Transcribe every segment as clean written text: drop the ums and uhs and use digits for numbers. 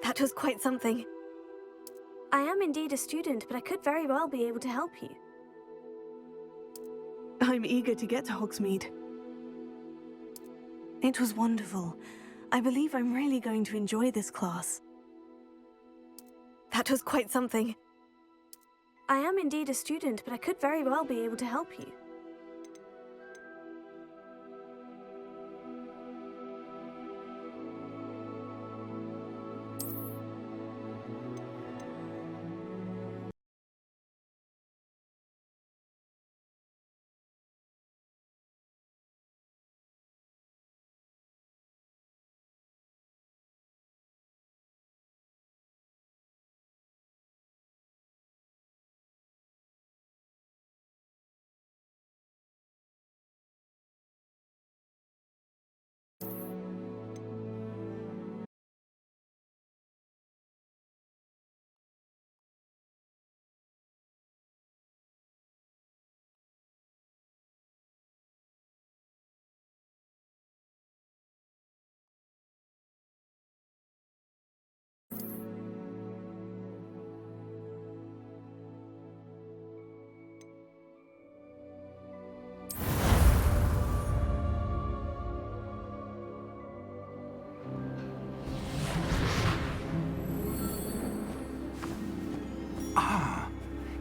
That was quite something. I am indeed a student, but I could very well be able to help you. I'm eager to get to Hogsmeade. It was wonderful. I believe I'm really going to enjoy this class. That was quite something. I am indeed a student, but I could very well be able to help you.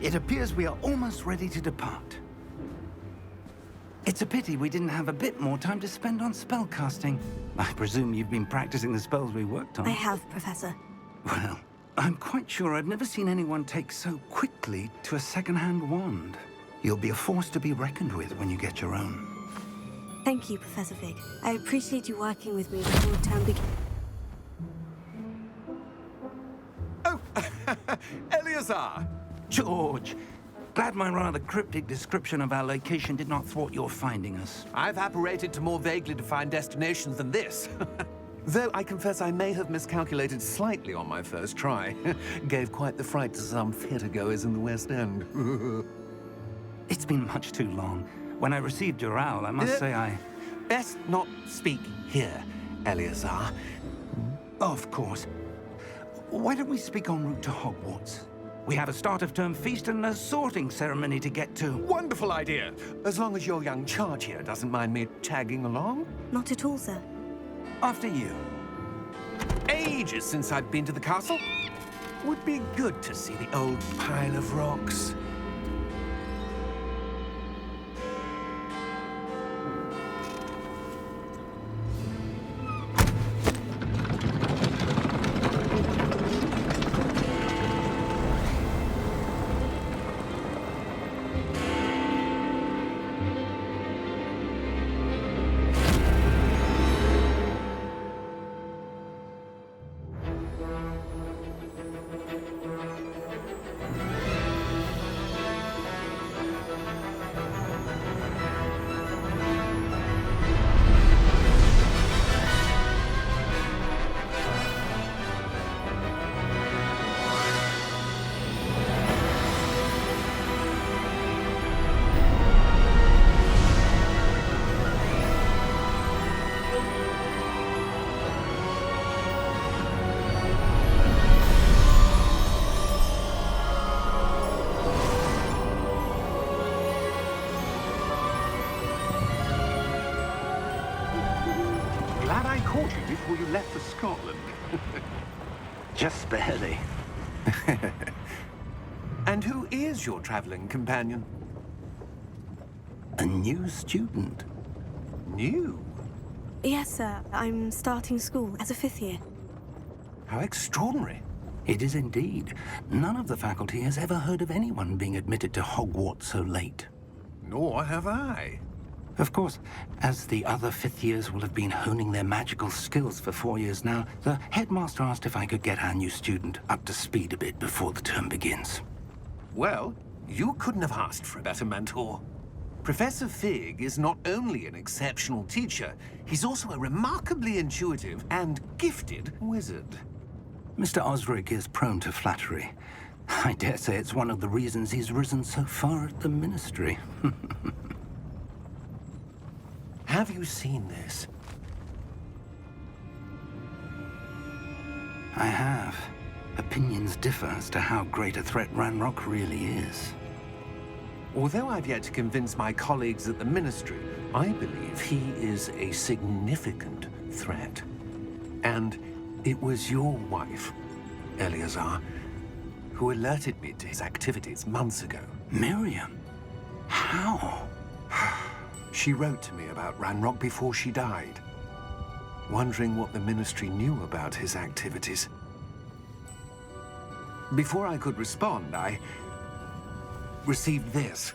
It appears we are almost ready to depart. It's a pity we didn't have a bit more time to spend on spellcasting. I presume you've been practicing the spells we worked on. I have, Professor. Well, I'm quite sure I've never seen anyone take so quickly to a second-hand wand. You'll be a force to be reckoned with when you get your own. Thank you, Professor Fig. I appreciate you working with me before the term begins. Oh, Eleazar! George, glad my rather cryptic description of our location did not thwart your finding us. I've apparated to more vaguely defined destinations than this. Though I confess I may have miscalculated slightly on my first try. Gave quite the fright to some theatergoers in the West End. It's been much too long. When I received your owl, I must say I... Best not speak here, Eleazar. Of course. Why don't we speak en route to Hogwarts? We have a start-of-term feast and a sorting ceremony to get to. Wonderful idea! As long as your young charge here doesn't mind me tagging along. Not at all, sir. After you. Ages since I've been to the castle. Would be good to see the old pile of rocks. Glad I caught you before you left for Scotland. Just barely. And who is your traveling companion? A new student. New? Yes, sir. I'm starting school as a 5th year. How extraordinary. It is indeed. None of the faculty has ever heard of anyone being admitted to Hogwarts so late. Nor have I. Of course, as the other 5th years will have been honing their magical skills for 4 years now, the headmaster asked if I could get our new student up to speed a bit before the term begins. Well, you couldn't have asked for a better mentor. Professor Fig is not only an exceptional teacher, he's also a remarkably intuitive and gifted wizard. Mr. Osric is prone to flattery. I dare say it's one of the reasons he's risen so far at the Ministry. Have you seen this? I have. Opinions differ as to how great a threat Ranrock really is. Although I've yet to convince my colleagues at the Ministry, I believe he is a significant threat. And it was your wife, Eleazar, who alerted me to his activities months ago. Miriam? How? She wrote to me about Ranrock before she died, wondering what the Ministry knew about his activities. Before I could respond, I received this.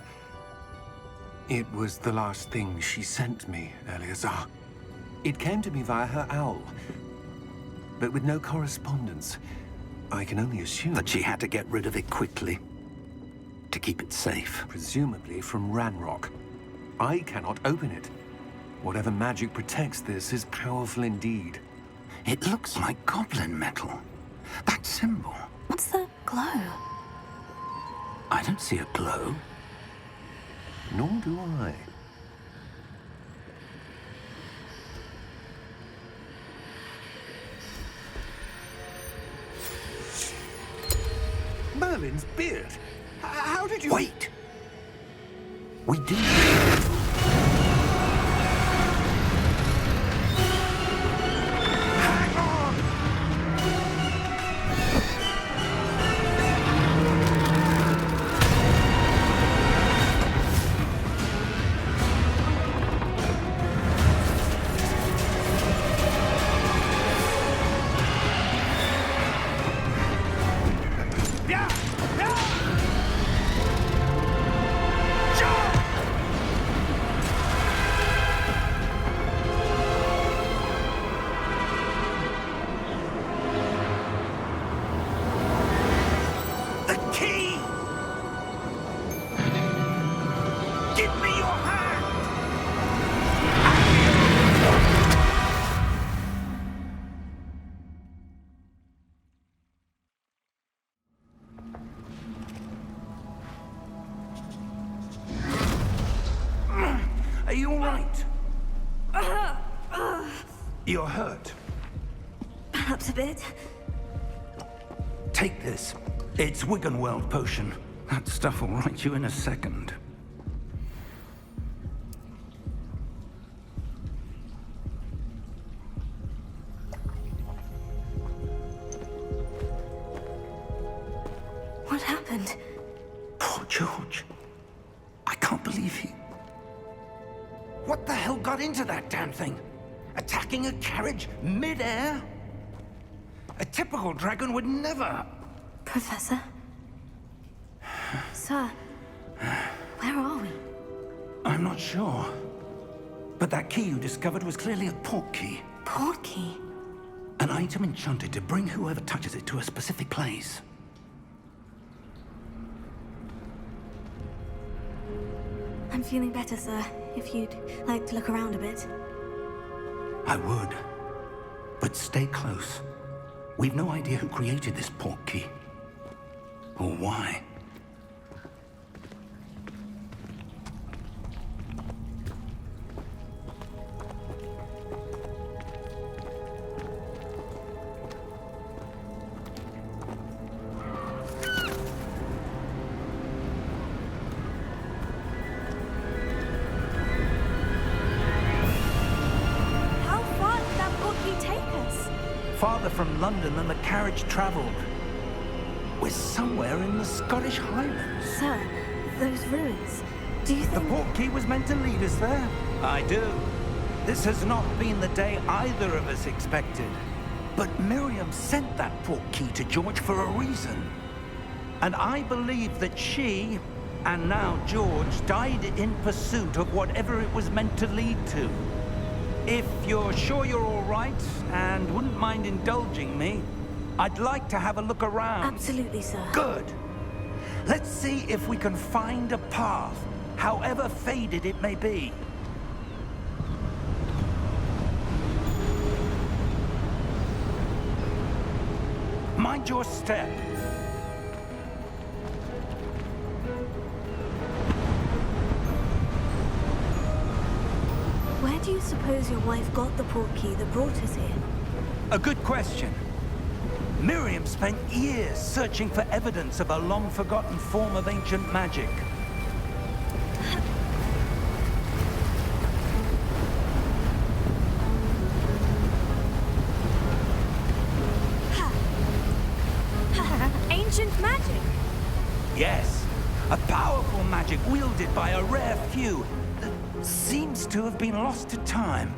It was the last thing she sent me, Eleazar. It came to me via her owl, but with no correspondence. I can only assume That she had to get rid of it quickly, to keep it safe. presumably from Ranrock. I cannot open it. Whatever magic protects this is powerful indeed. It looks like goblin metal. That symbol. What's the glow? I don't see a glow. Nor do I. Merlin's beard. How did you... Wait! We do. Hang on! Yeah! Yeah! Jump! The key! Give me your hand! Are you all right? You're hurt. Perhaps a bit. Take this. It's Wiggenweld potion. That stuff will right you in a second. What happened? Poor George. I can't believe he... What the hell got into that damn thing? Attacking a carriage mid-air? A typical dragon would never... Professor? Sir, where are we? I'm not sure. But that key you discovered was clearly a portkey. Portkey? An item enchanted to bring whoever touches it to a specific place. I'm feeling better, sir. If you'd like to look around a bit. I would. But stay close. We've no idea who created this portkey. Or why. How far did that portkey take us? Farther from London than the carriage traveled. We're somewhere in the Scottish Highlands. Sir, those ruins. Do you The think... portkey was meant to lead us there. I do. This has not been the day either of us expected. But Miriam sent that portkey to George for a reason. And I believe that she, and now George, died in pursuit of whatever it was meant to lead to. If you're sure you're all right, and wouldn't mind indulging me, I'd like to have a look around. Absolutely, sir. Good. Let's see if we can find a path, however faded it may be. Mind your step. Where do you suppose your wife got the portkey that brought us here? A good question. Miriam spent years searching for evidence of a long-forgotten form of ancient magic. Ancient magic? Yes, a powerful magic wielded by a rare few that seems to have been lost to time.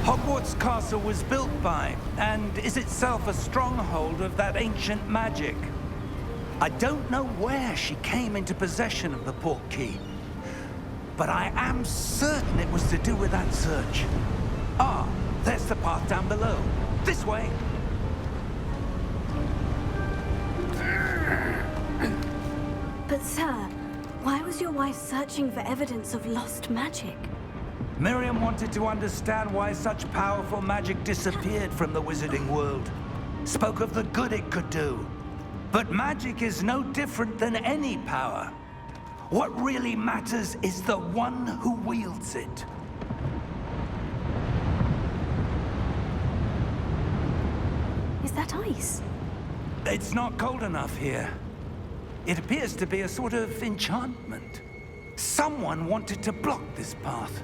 Hogwarts Castle was built by, and is itself a stronghold of that ancient magic. I don't know where she came into possession of the portkey, but I am certain it was to do with that search. Ah, there's the path down below. This way. But sir, why was your wife searching for evidence of lost magic? Miriam wanted to understand why such powerful magic disappeared from the wizarding world. Spoke of the good it could do. But magic is no different than any power. What really matters is the one who wields it. Is that ice? It's not cold enough here. It appears to be a sort of enchantment. Someone wanted to block this path.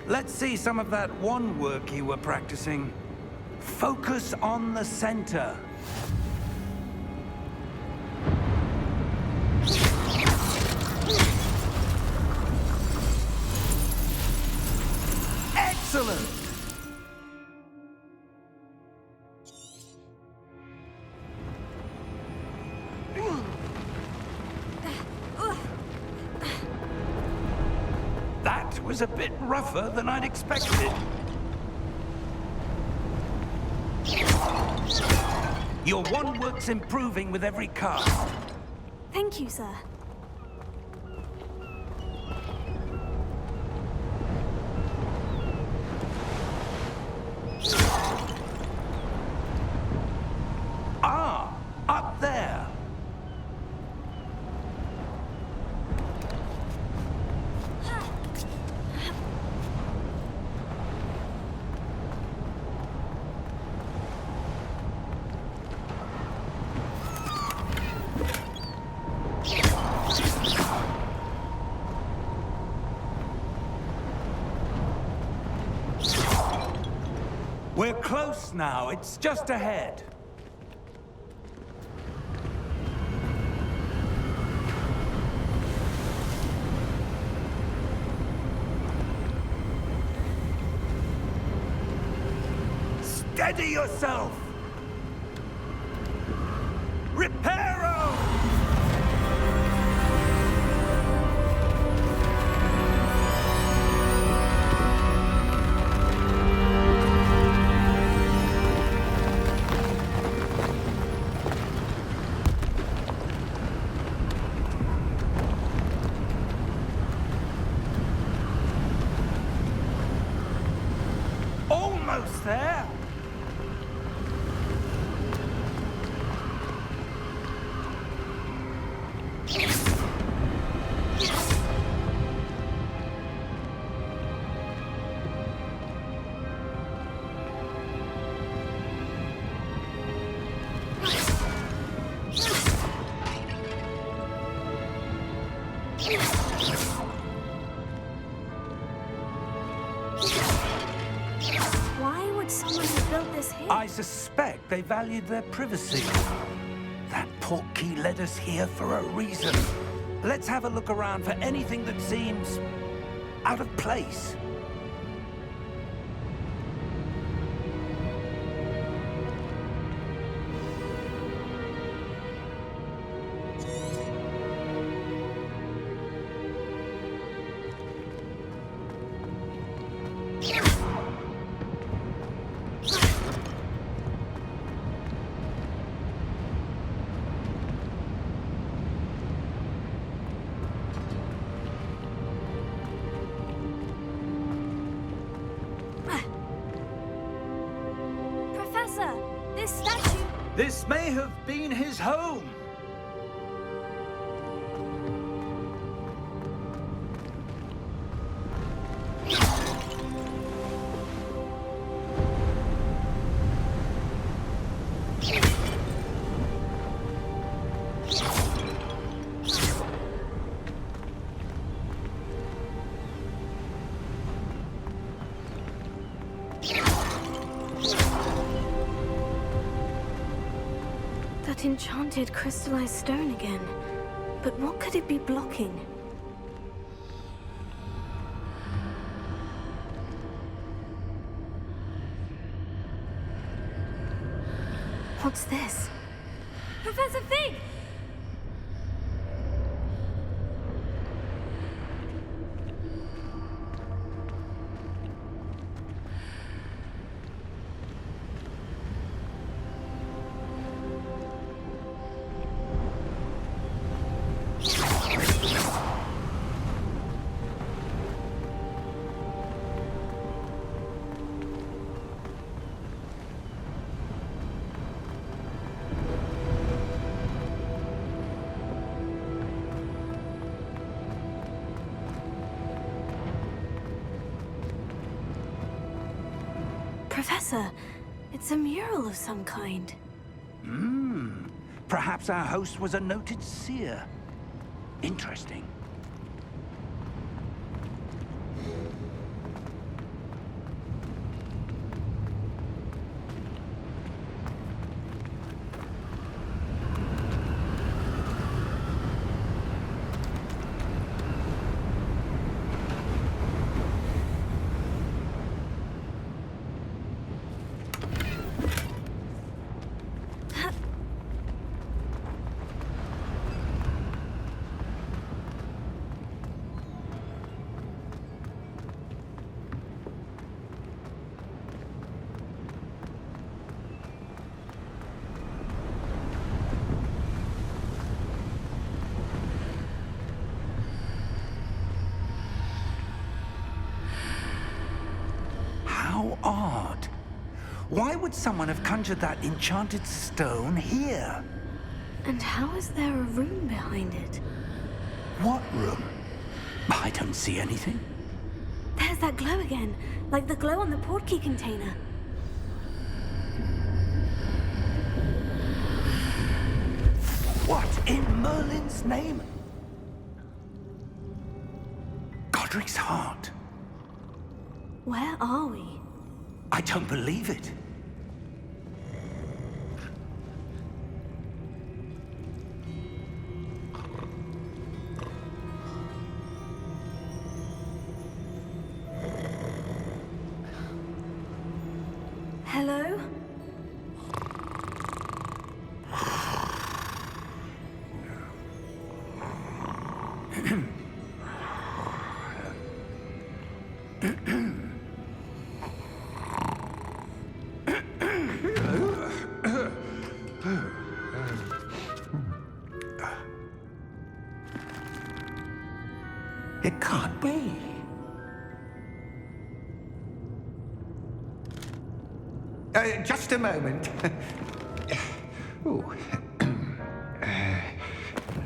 Let's see some of that wand work you were practicing. Focus on the center. Excellent! That was a bit rougher than I'd expected. Your wand work's improving with every cast. Thank you, sir. Ah, up there. We're close now. It's just ahead. Steady yourself! Reparo! Almost there. Why would someone have built this here? I suspect they valued their privacy. That portkey led us here for a reason. Let's have a look around for anything that seems out of place. Professor, this statue... This may have been his home. That enchanted crystallized stone again. But what could it be blocking? What's this? Professor Fig! Professor, it's a mural of some kind. Perhaps our host was a noted seer. Interesting. How odd. Why would someone have conjured that enchanted stone here? And how is there a room behind it? What room? I don't see anything. There's that glow again, like the glow on the portkey container. What in Merlin's name? Godric's heart. Where are we? I don't believe it. Hello? It can't be. Just a moment. Ooh.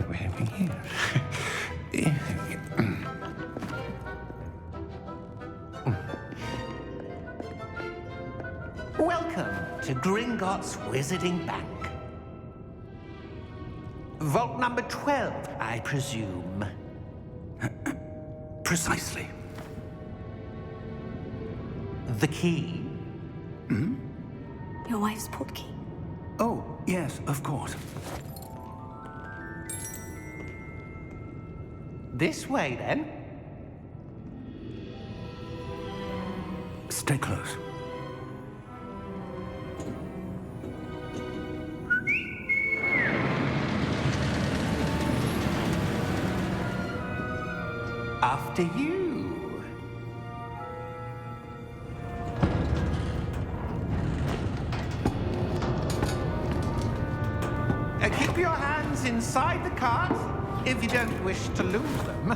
Where are we here? Welcome to Gringotts Wizarding Bank. Vault number 12, I presume. Precisely. The key? Your wife's portkey. Oh, yes, of course. This way, then. Stay close. After you. Keep your hands inside the cart if you don't wish to lose them.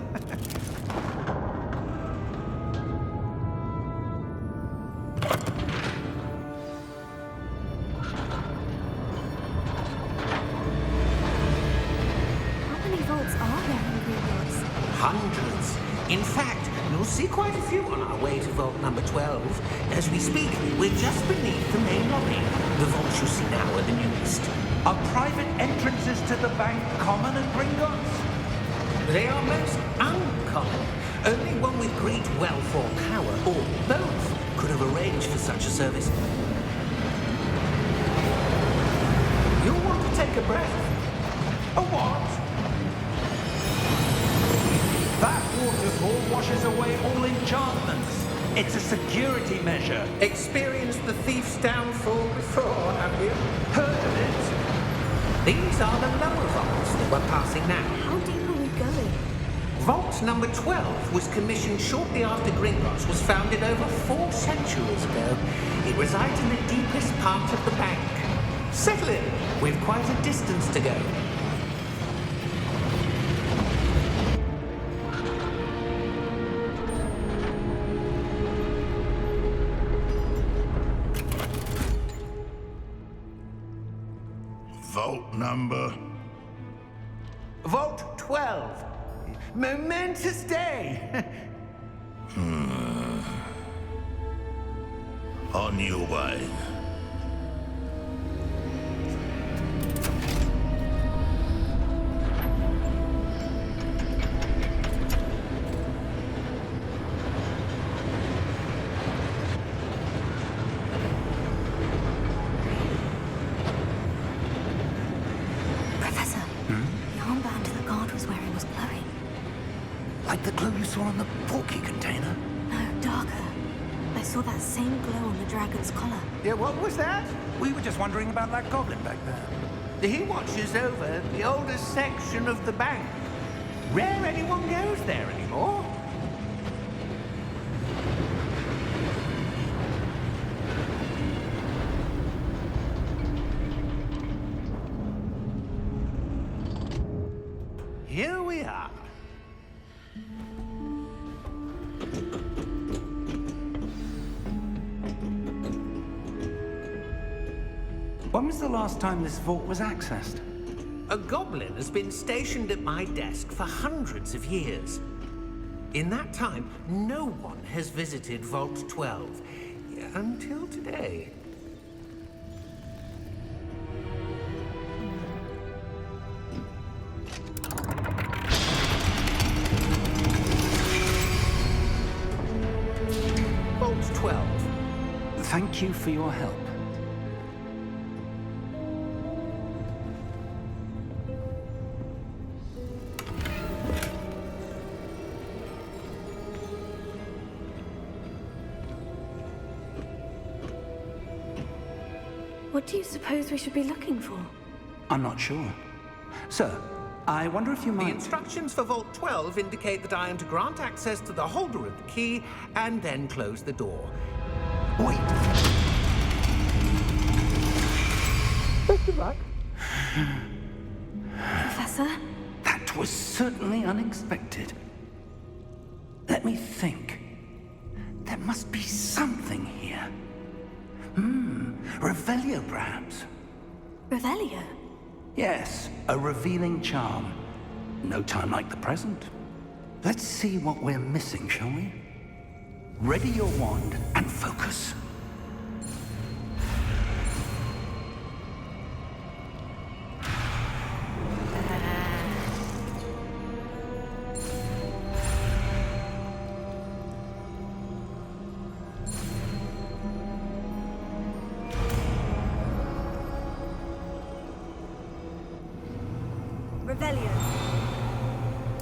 How many vaults are there in Gringotts? Hundreds. In fact, you'll see quite a few on our way to vault number 12. As we speak, we're just beneath the main lobby. The vaults you see now are the newest. Are private entrances to the bank common at Gringotts? They are most uncommon. Only one with great wealth or power, or both, could have arranged for such a service. You'll want to take take a breath. A what? That waterfall washes away all enchantments. It's a security measure. Experienced the thief's downfall before, have you? Heard of it? These are the lower vaults that we're passing now. How deep are we going? Vault number 12 was commissioned shortly after Gringotts was founded over 4 centuries ago. It resides in the deepest part of the bank. Settle in. We've quite a distance to go. Vault number. Vault 12. Momentous day. On your way. Professor, the armband the guard was wearing was glowing. Like the glow you saw on the porky container? No, darker. I saw that same glow on the dragon's collar. Yeah, what was that? We were just wondering about that goblin back there. He watches over the oldest section of the bank. Rare anyone goes there anymore. Here we are. When was the last time this vault was accessed? A goblin has been stationed at my desk for hundreds of years. In that time, no one has visited Vault 12. Until today. Vault 12. Thank you for your help. What do you suppose we should be looking for? I'm not sure. Sir, I wonder if you The might... instructions for Vault 12 indicate that I am to grant access to the holder of the key and then close the door. Wait! Professor? That was certainly unexpected. Let me think. There must be something here. Revelio, perhaps. Revelio? Yes, a revealing charm. No time like the present. Let's see what we're missing, shall we? Ready your wand and focus. Revelio.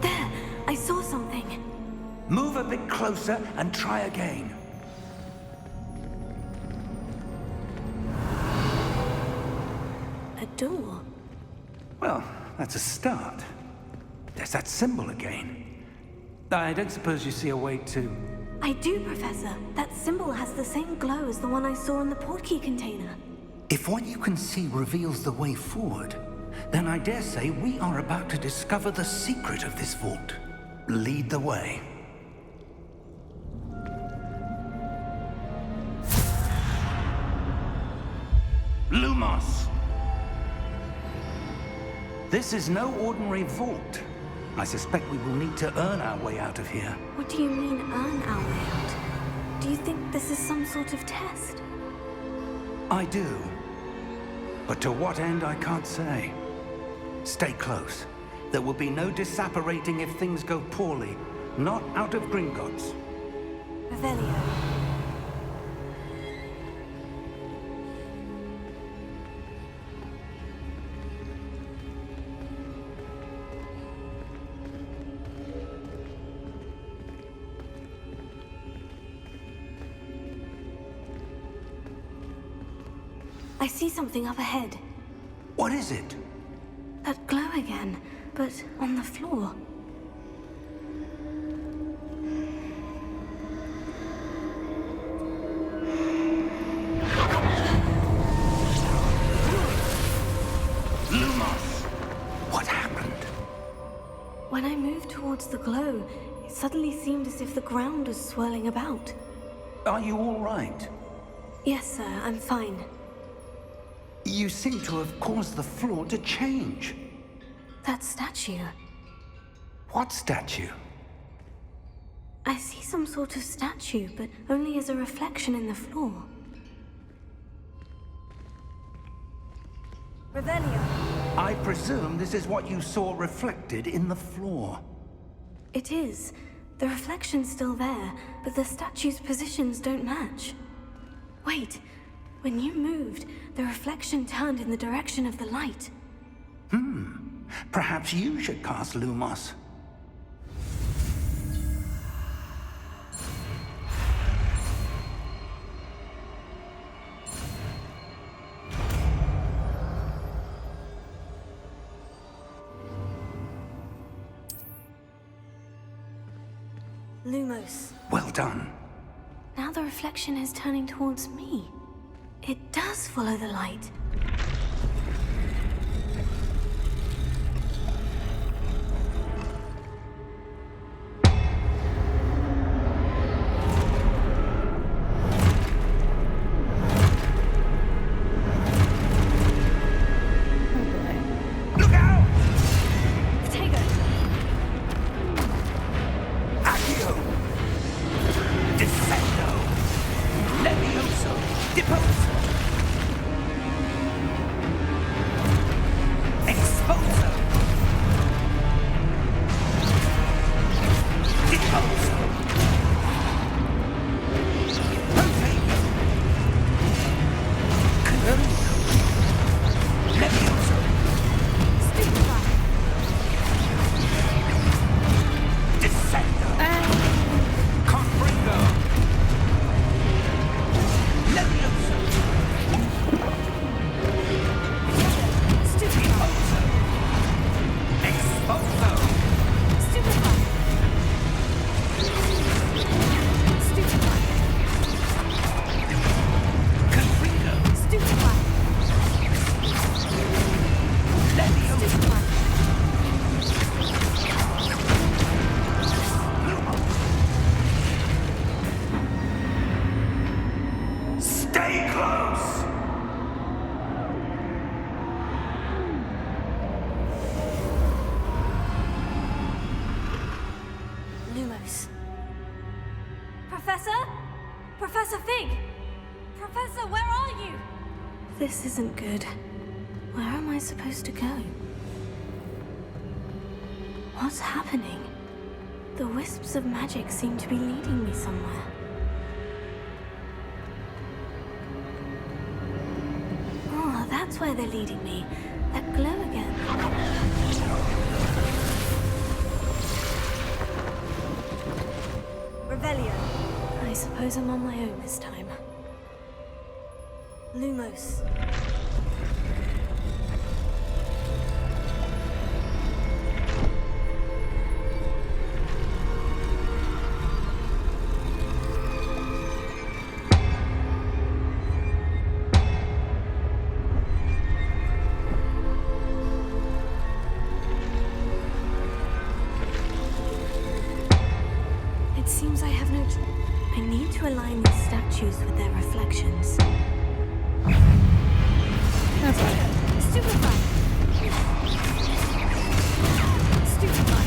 There! I saw something. Move a bit closer and try again. A door. Well, that's a start. There's that symbol again. I don't suppose you see a way to... I do, Professor. That symbol has the same glow as the one I saw in the portkey container. If what you can see reveals the way forward, then I dare say we are about to discover the secret of this vault. Lead the way. Lumos! This is no ordinary vault. I suspect we will need to earn our way out of here. What do you mean, earn our way out? Do you think this is some sort of test? I do. But to what end, I can't say. Stay close. There will be no disapparating if things go poorly. Not out of Gringotts. Revelio. I see something up ahead. What is it? That glow again, but on the floor. Lumos! What happened? When I moved towards the glow, it suddenly seemed as if the ground was swirling about. Are you all right? Yes, sir, I'm fine. You seem to have caused the floor to change. That statue. What statue? I see some sort of statue, but only as a reflection in the floor. Revelio. I presume this is what you saw reflected in the floor. It is. The reflection's still there, but the statue's positions don't match. Wait. When you moved, the reflection turned in the direction of the light. Perhaps you should cast Lumos. Lumos. Well done. Now the reflection is turning towards me. It does follow the light. Look out! Potato! Accio! Descendo! Levioso! Deposo! Exposo! Deposo! Potato! Canoso! Levioso! Stupefy! Descendo! Confringo! Levioso! Stupefy! Exposo! Stupefy! Stupefy! Confringo! Stupefy! Levioso! Stupefy! Stay close! Lumos. Professor? Professor Fig! Professor, where are you? This isn't good. Where am I supposed to go? What's happening? The wisps of magic seem to be leading me somewhere. Oh, that's where they're leading me. That glow again. Revelio. I suppose I'm on my own this time. Lumos. It seems I have no choice. I need to align these statues with their reflections. Stupefy! Stupefy! Stupefy!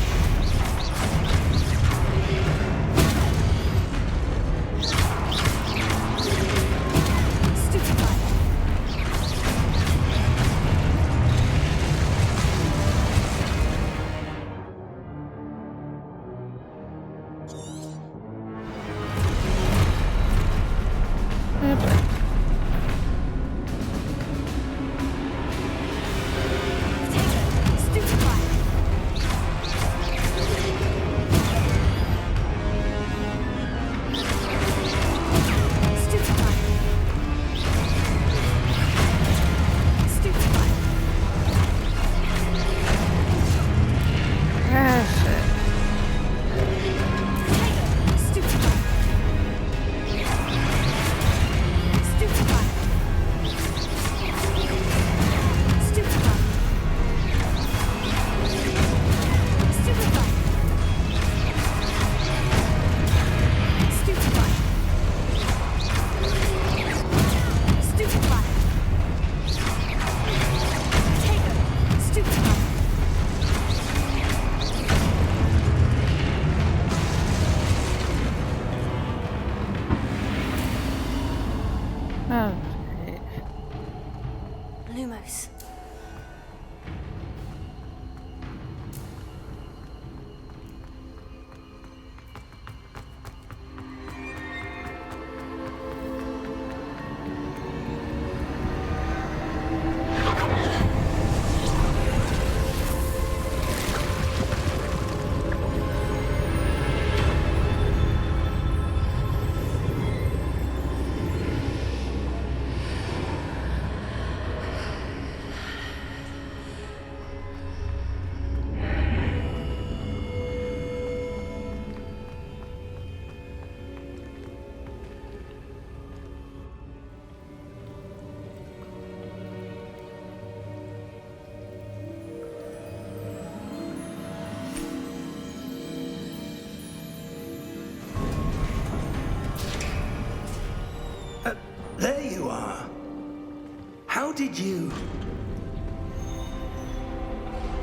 did you...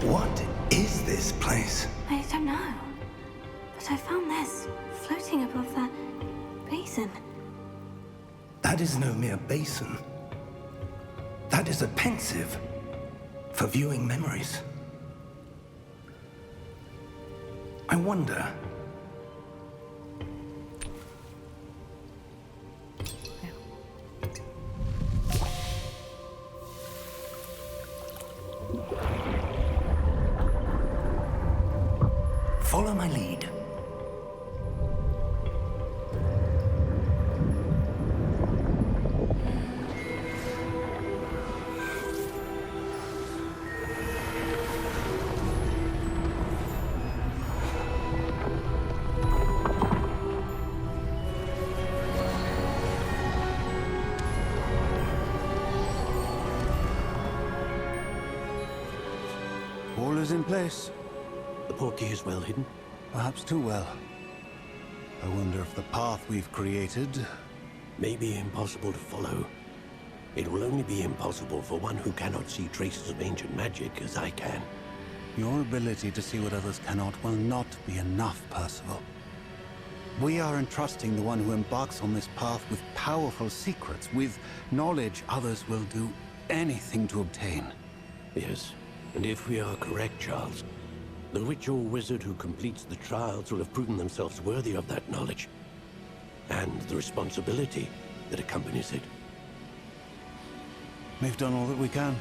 What is this place? I don't know. But I found this floating above that basin. That is no mere basin. That is a pensive for viewing memories. I wonder... Follow my lead. All is in place. The portkey is well hidden. Perhaps too well. I wonder if the path we've created... May be impossible to follow. It will only be impossible for one who cannot see traces of ancient magic as I can. Your ability to see what others cannot will not be enough, Percival. We are entrusting the one who embarks on this path with powerful secrets, with knowledge others will do anything to obtain. Yes, and if we are correct, Charles, the witch or wizard who completes the trials will have proven themselves worthy of that knowledge, and the responsibility that accompanies it. We've done all that we can.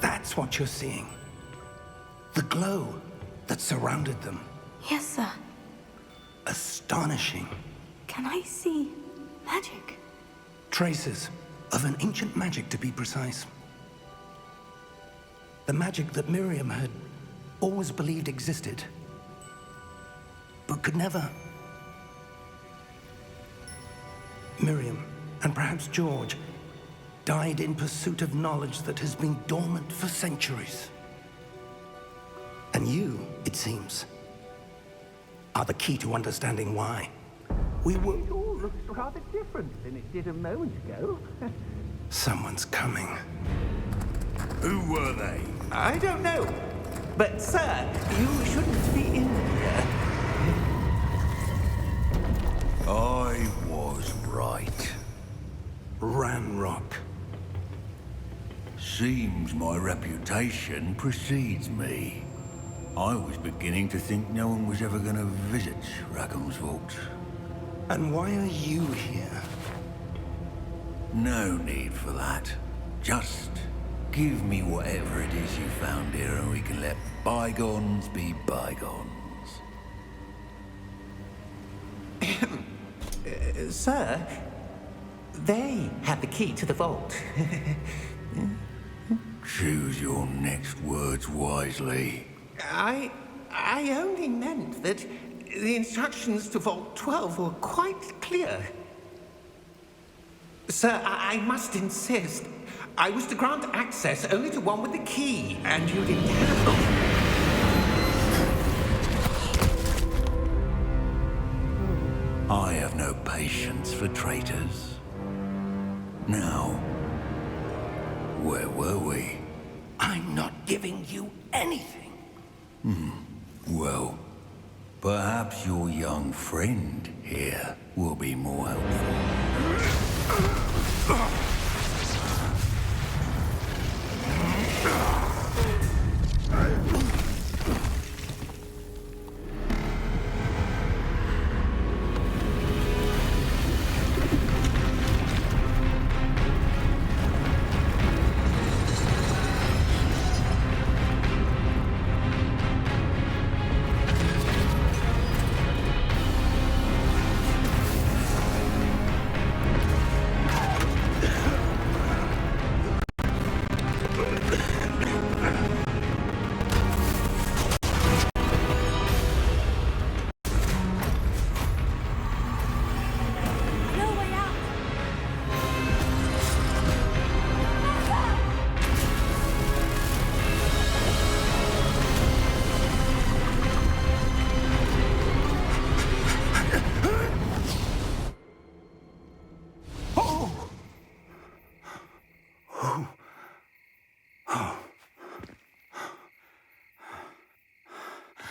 That's what you're seeing. The glow that surrounded them. Yes, sir. Astonishing. Can I see magic? Traces of an ancient magic, to be precise. The magic that Miriam had always believed existed, but could never. Miriam, and perhaps George, died in pursuit of knowledge that has been dormant for centuries. And you, it seems, are the key to understanding why. We were... It all looks rather different than it did a moment ago. Someone's coming. Who were they? I don't know. But, sir, you shouldn't be in here. I was right. Ranrock. Seems my reputation precedes me. I was beginning to think no one was ever going to visit Rackham's vault. And why are you here? No need for that. Just give me whatever it is you found here and we can let bygones be bygones. Sir, they have the key to the vault. Choose your next words wisely. I only meant that the instructions to Vault 12 were quite clear. Sir, I must insist. I was to grant access only to one with the key, and you didn't have... I have no patience for traitors. Now, where were we? I'm not giving you anything. Well, perhaps your young friend here will be more helpful.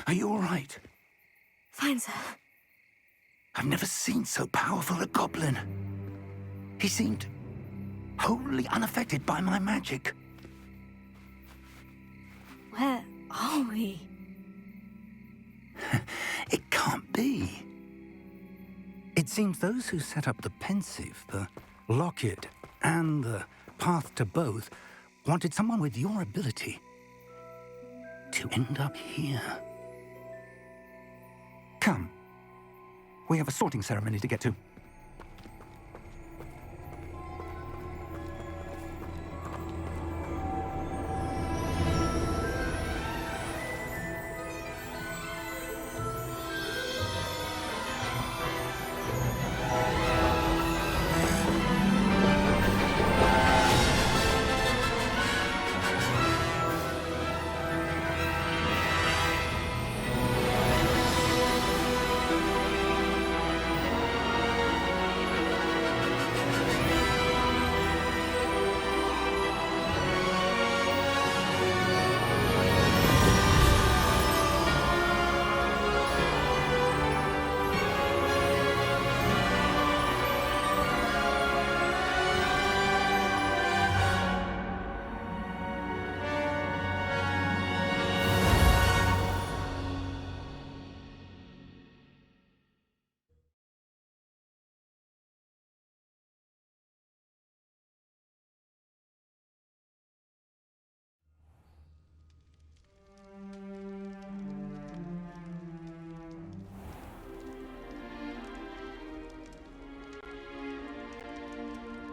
Are you all right? Fine, sir. I've never seen so powerful a goblin. He seemed wholly unaffected by my magic. Where are we? It can't be. It seems those who set up the Pensieve, the Locket, and the Path to Both wanted someone with your ability to end up here. Come. We have a sorting ceremony to get to.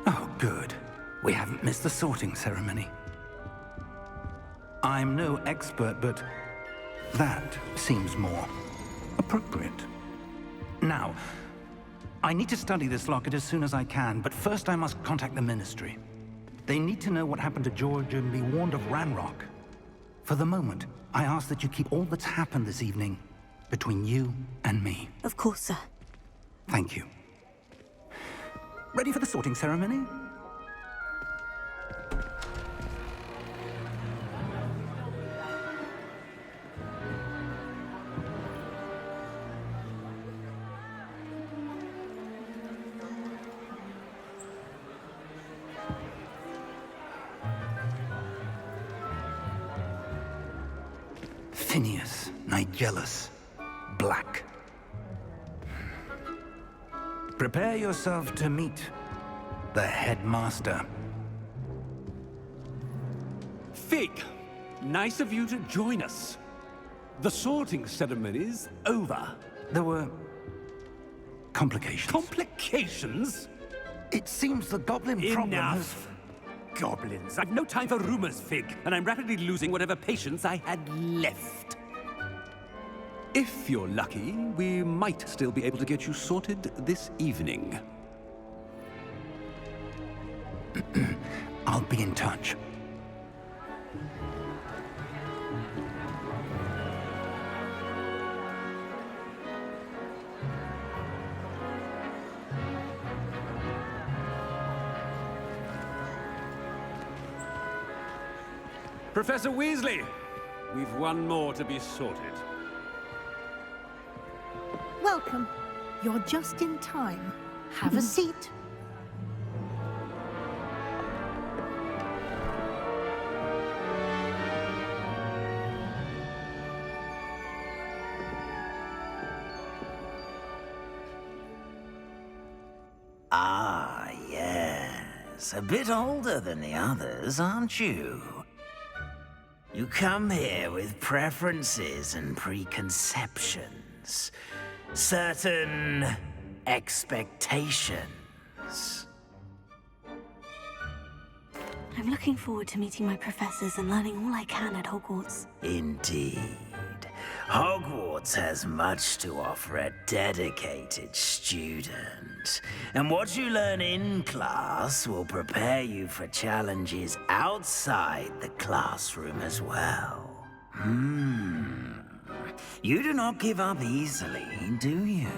Oh, good. We haven't missed the sorting ceremony. I'm no expert, but that seems more appropriate. Now, I need to study this locket as soon as I can, but first I must contact the Ministry. They need to know what happened to George and be warned of Ranrock. For the moment, I ask that you keep all that's happened this evening between you and me. Of course, sir. Thank you. Ready for the sorting ceremony? Phineas, Nigellus, Black. Prepare yourself to meet the headmaster. Fig, nice of you to join us. The sorting ceremony's over. There were complications. Complications? It seems the goblin problem has... Enough. Goblins. I've no time for rumors, Fig, and I'm rapidly losing whatever patience I had left. If you're lucky, we might still be able to get you sorted this evening. I'll be in touch. Professor Weasley, we've one more to be sorted. Welcome. You're just in time. Have a seat. Ah, yes. A bit older than the others, aren't you? You come here with preferences and preconceptions. Certain expectations. I'm looking forward to meeting my professors and learning all I can at Hogwarts. Indeed. Hogwarts has much to offer a dedicated student. And what you learn in class will prepare you for challenges outside the classroom as well. You do not give up easily, do you?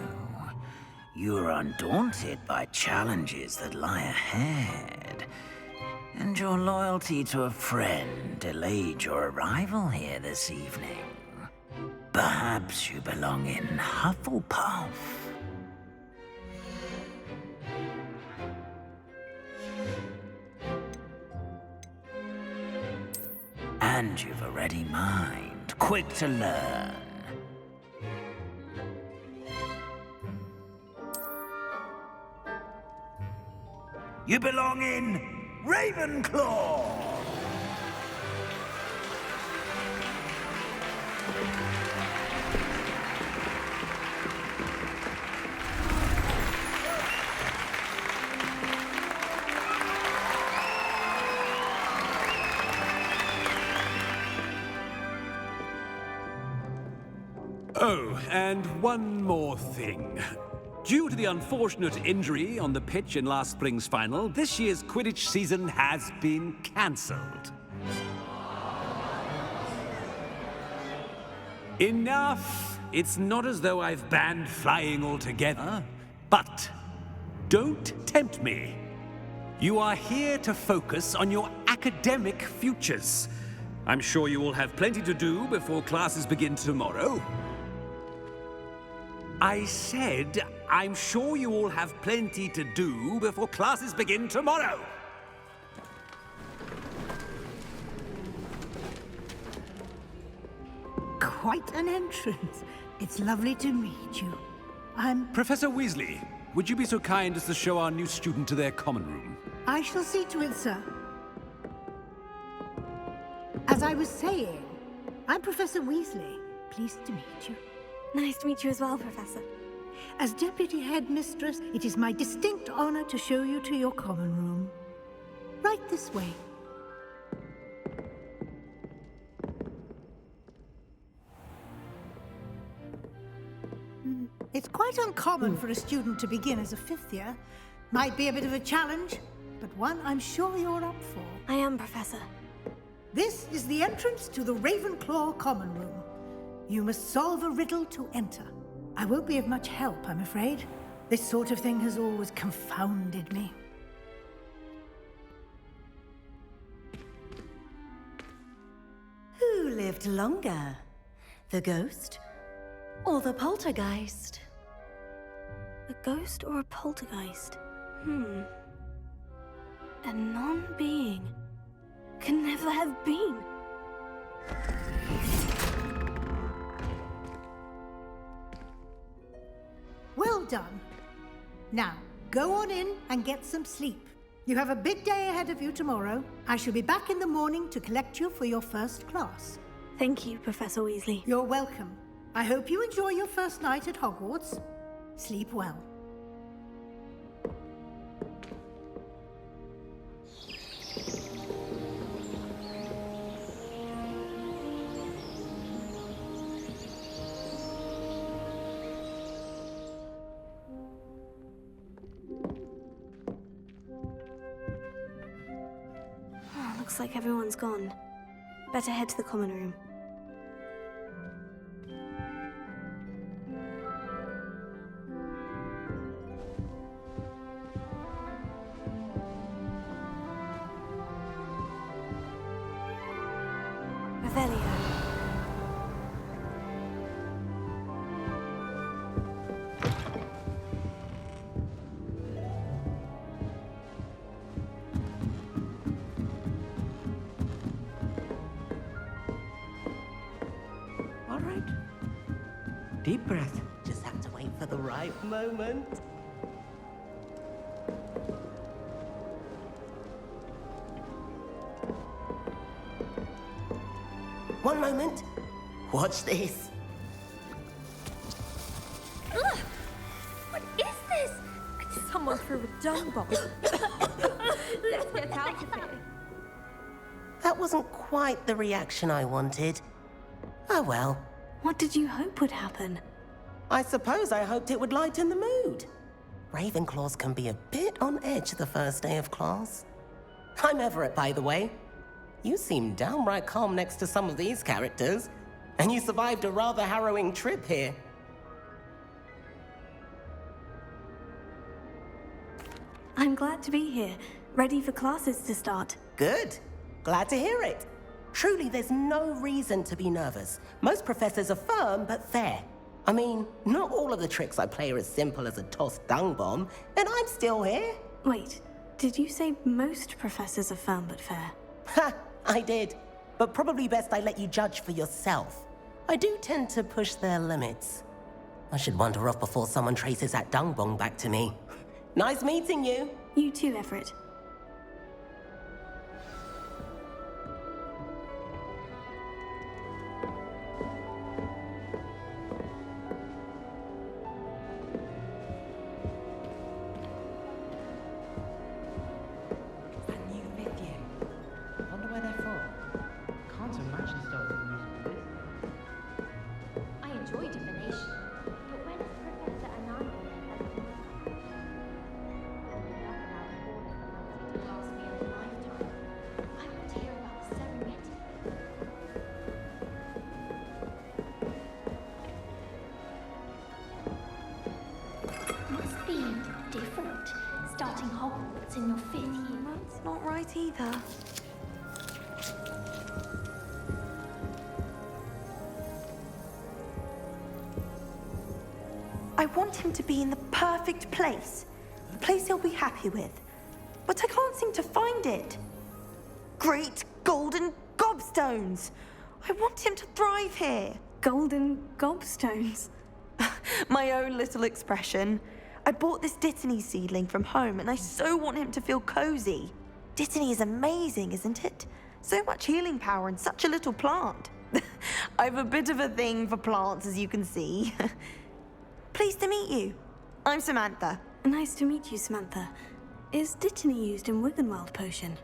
You are undaunted by challenges that lie ahead. And your loyalty to a friend delayed your arrival here this evening. Perhaps you belong in Hufflepuff. And you've a ready mind, quick to learn. You belong in Ravenclaw! Oh, and one more thing. Due to the unfortunate injury on the pitch in last spring's final, this year's Quidditch season has been cancelled. Enough! It's not as though I've banned flying altogether, but don't tempt me. You are here to focus on your academic futures. I'm sure you will have plenty to do before classes begin tomorrow. I said, I'm sure you all have plenty to do before classes begin tomorrow. Quite an entrance. It's lovely to meet you. I'm... Professor Weasley, would you be so kind as to show our new student to their common room? I shall see to it, sir. As I was saying, I'm Professor Weasley. Pleased to meet you. Nice to meet you as well, Professor. As Deputy Headmistress, it is my distinct honor to show you to your common room. Right this way. It's quite uncommon for a student to begin as a fifth year. Might be a bit of a challenge, but one I'm sure you're up for. I am, Professor. This is the entrance to the Ravenclaw common room. You must solve a riddle to enter. I won't be of much help, I'm afraid. This sort of thing has always confounded me. Who lived longer? The ghost or the poltergeist? A ghost or a poltergeist? A non-being can never have been. Well done. Now, go on in and get some sleep. You have a big day ahead of you tomorrow. I shall be back in the morning to collect you for your first class. Thank you, Professor Weasley. You're welcome. I hope you enjoy your first night at Hogwarts. Sleep well. Looks like everyone's gone. Better head to the common room. Revelio. All right. Deep breath. Just have to wait for the right moment. One moment. Watch this. Ugh! What is this? Someone threw a dung bomb. Let's get out of here. That wasn't quite the reaction I wanted. Oh well. What did you hope would happen? I suppose I hoped it would lighten the mood. Ravenclaws can be a bit on edge the first day of class. I'm Everett, by the way. You seem downright calm next to some of these characters, and you survived a rather harrowing trip here. I'm glad to be here, ready for classes to start. Good. Glad to hear it. Truly, there's no reason to be nervous. Most professors are firm but fair. I mean, not all of the tricks I play are as simple as a tossed dung bomb, and I'm still here. Wait, did you say most professors are firm but fair? Ha! I did. But probably best I let you judge for yourself. I do tend to push their limits. I should wander off before someone traces that dung bomb back to me. Nice meeting you. You too, Everett. Must be different, starting Hogwarts in your 5th year. That's not right either. I want him to be in the perfect place. A place he'll be happy with. But I can't seem to find it. Great golden gobstones! I want him to thrive here. Golden gobstones? My own little expression. I bought this Dittany seedling from home and I so want him to feel cozy. Dittany is amazing, isn't it? So much healing power in such a little plant. I've a bit of a thing for plants, as you can see. Pleased to meet you. I'm Samantha. Nice to meet you, Samantha. Is Dittany used in Wiggenweld potion?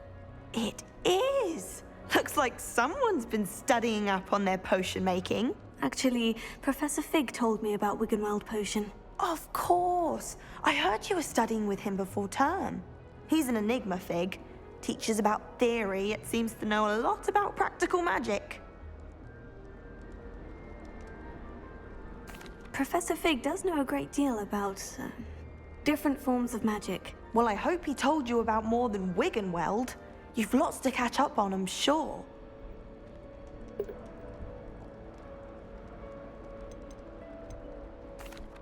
It is. Looks like someone's been studying up on their potion making. Actually, Professor Fig told me about Wiggenweld potion. Of course. I heard you were studying with him before term. He's an enigma, Fig. Teaches about theory, yet seems to know a lot about practical magic. Professor Fig does know a great deal about different forms of magic. Well, I hope he told you about more than Wiggenweld. You've lots to catch up on, I'm sure.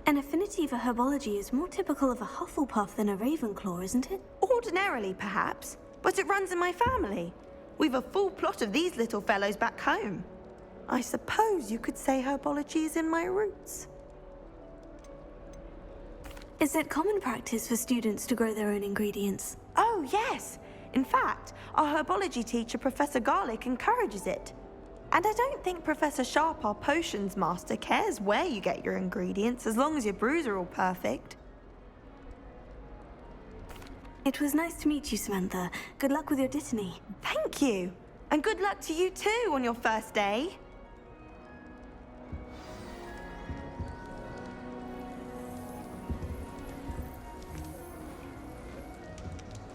An affinity for herbology is more typical of a Hufflepuff than a Ravenclaw, isn't it? Ordinarily, perhaps, but it runs in my family. We've a full plot of these little fellows back home. I suppose you could say herbology is in my roots. Is it common practice for students to grow their own ingredients? Oh, yes. In fact, our herbology teacher, Professor Garlick, encourages it. And I don't think Professor Sharp, our potions master, cares where you get your ingredients, as long as your brews are all perfect. It was nice to meet you, Samantha. Good luck with your Dittany. Thank you. And good luck to you too on your first day.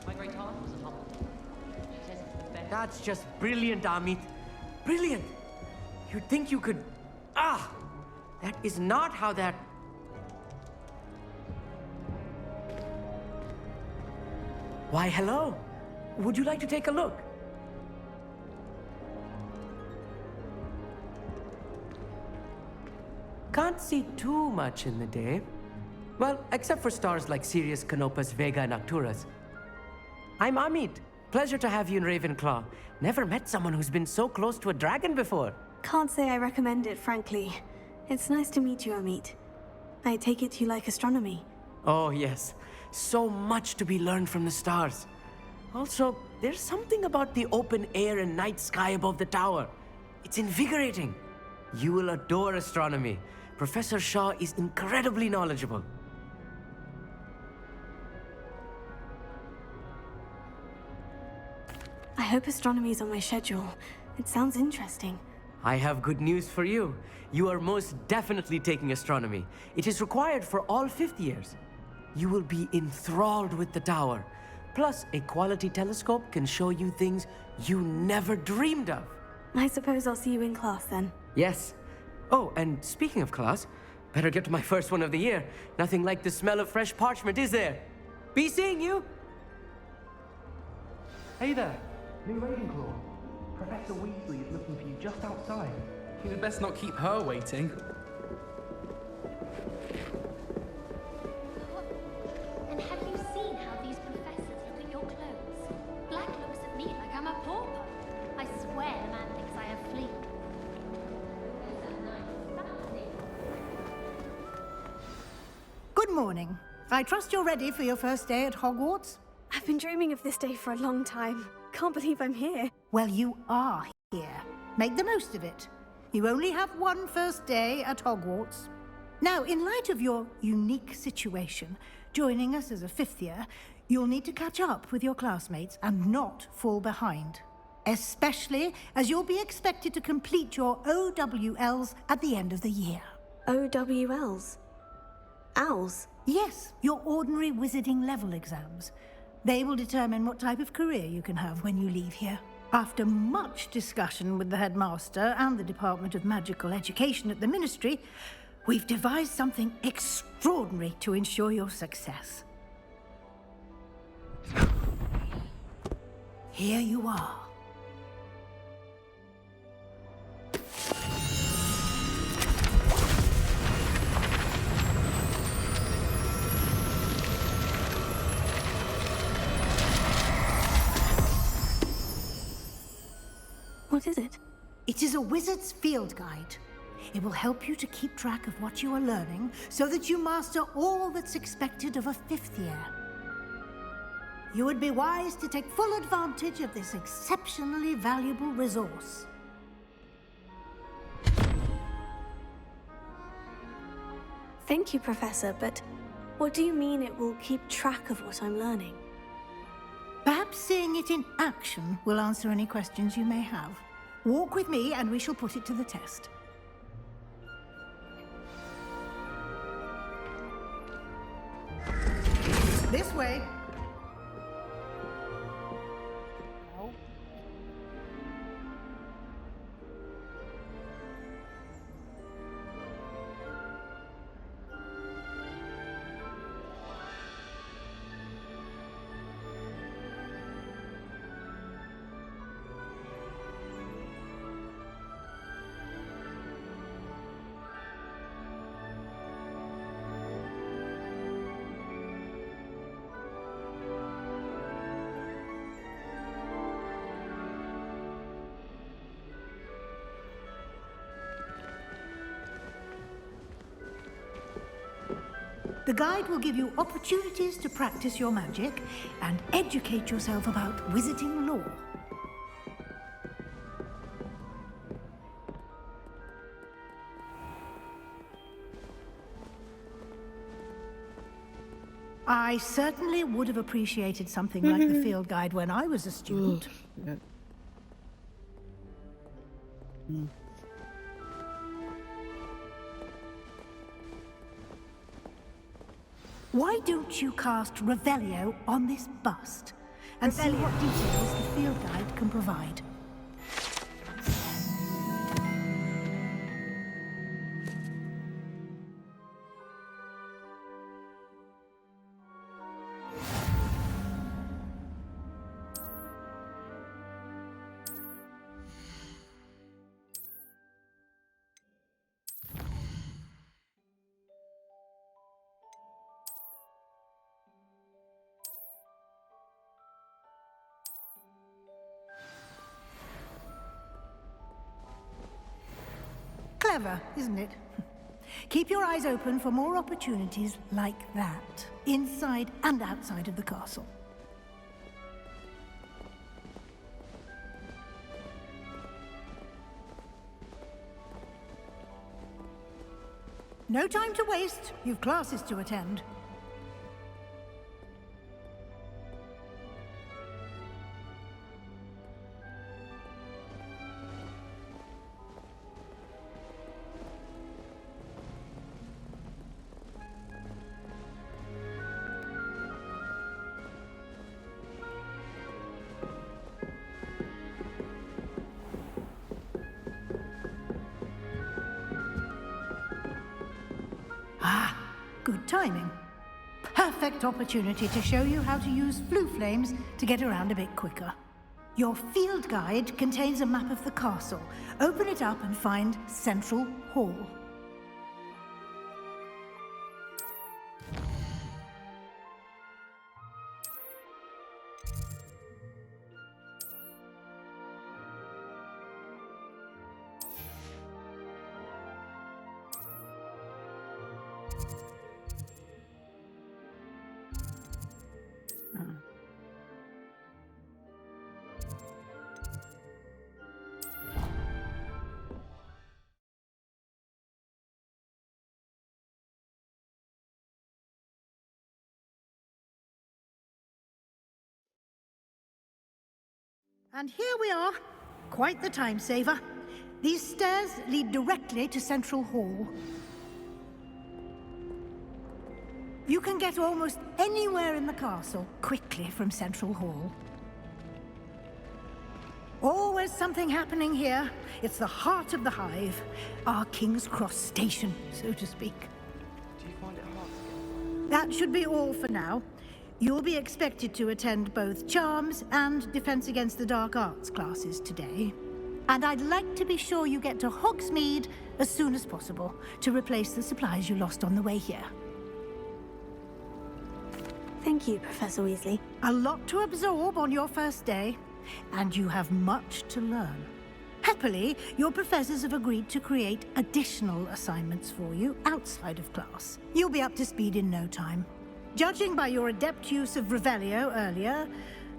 My great aunt was a Hufflepuff. She says it's the best. That's just brilliant, Amit. Brilliant! You'd think you could... Ah! That is not how that... Why, hello. Would you like to take a look? Can't see too much in the day. Well, except for stars like Sirius, Canopus, Vega, and Arcturus. I'm Amit. Pleasure to have you in Ravenclaw. Never met someone who's been so close to a dragon before. Can't say I recommend it, frankly. It's nice to meet you, Amit. I take it you like astronomy. Oh, yes. So much to be learned from the stars. Also, there's something about the open air and night sky above the tower. It's invigorating. You will adore astronomy. Professor Shaw is incredibly knowledgeable. I hope astronomy is on my schedule. It sounds interesting. I have good news for you. You are most definitely taking astronomy. It is required for all 5th years. You will be enthralled with the tower. Plus, a quality telescope can show you things you never dreamed of. I suppose I'll see you in class then. Yes. Oh, and speaking of class, better get to my first one of the year. Nothing like the smell of fresh parchment, is there? Be seeing you! Hey there, new Ravenclaw. Professor Weasley is looking for you just outside. You'd best not keep her waiting. And have you seen how these professors look at your clothes? Black looks at me like I'm a pauper. I swear the man thinks I have fleas. Good morning. I trust you're ready for your first day at Hogwarts? I've been dreaming of this day for a long time. Can't believe I'm here. Well, you are here. Make the most of it. You only have one first day at Hogwarts. Now, in light of your unique situation, joining us as a fifth year, you'll need to catch up with your classmates and not fall behind. Especially as you'll be expected to complete your OWLs at the end of the year. OWLs? Owls? Yes, your ordinary wizarding level exams. They will determine what type of career you can have when you leave here. After much discussion with the headmaster and the Department of Magical Education at the Ministry, we've devised something extraordinary to ensure your success. Here you are. What is it? It is a wizard's field guide. It will help you to keep track of what you are learning so that you master all that's expected of a fifth year. You would be wise to take full advantage of this exceptionally valuable resource. Thank you, Professor, but what do you mean it will keep track of what I'm learning? Perhaps seeing it in action will answer any questions you may have. Walk with me and we shall put it to the test. This way. The guide will give you opportunities to practice your magic and educate yourself about wizarding lore. I certainly would have appreciated something like the field guide when I was a student. Why don't you cast Revelio on this bust and see what details the field guide can provide? Clever, isn't it? Keep your eyes open for more opportunities like that, inside and outside of the castle. No time to waste. You've classes to attend. Good timing. Perfect opportunity to show you how to use flue flames to get around a bit quicker. Your field guide contains a map of the castle. Open it up and find Central Hall. And here we are. Quite the time saver. These stairs lead directly to Central Hall. You can get almost anywhere in the castle quickly from Central Hall. Always something happening here. It's the heart of the Hive. Our King's Cross station, so to speak. Do you find it hard? That should be all for now. You'll be expected to attend both Charms and Defense Against the Dark Arts classes today. And I'd like to be sure you get to Hogsmeade as soon as possible to replace the supplies you lost on the way here. Thank you, Professor Weasley. A lot to absorb on your first day, and you have much to learn. Happily, your professors have agreed to create additional assignments for you outside of class. You'll be up to speed in no time. Judging by your adept use of Revelio earlier,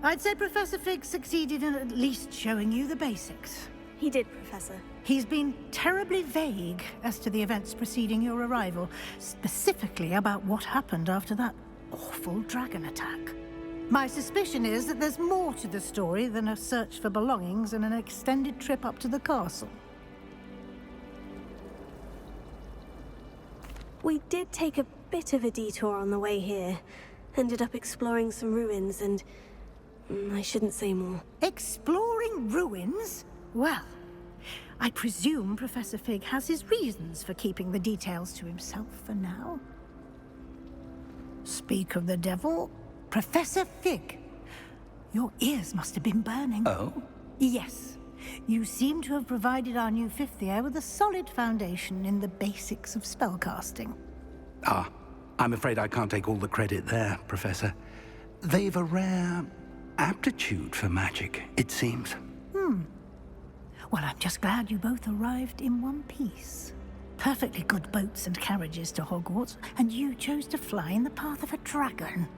I'd say Professor Fig succeeded in at least showing you the basics. He did, Professor. He's been terribly vague as to the events preceding your arrival, specifically about what happened after that awful dragon attack. My suspicion is that there's more to the story than a search for belongings and an extended trip up to the castle. We did take a bit of a detour on the way here. Ended up exploring some ruins and... I shouldn't say more. Exploring ruins? Well, I presume Professor Fig has his reasons for keeping the details to himself for now. Speak of the devil, Professor Fig. Your ears must have been burning. Oh? Yes. You seem to have provided our new fifth year with a solid foundation in the basics of spellcasting. Ah, I'm afraid I can't take all the credit there, Professor. They've a rare aptitude for magic, it seems. Well, I'm just glad you both arrived in one piece. Perfectly good boats and carriages to Hogwarts, and you chose to fly in the path of a dragon.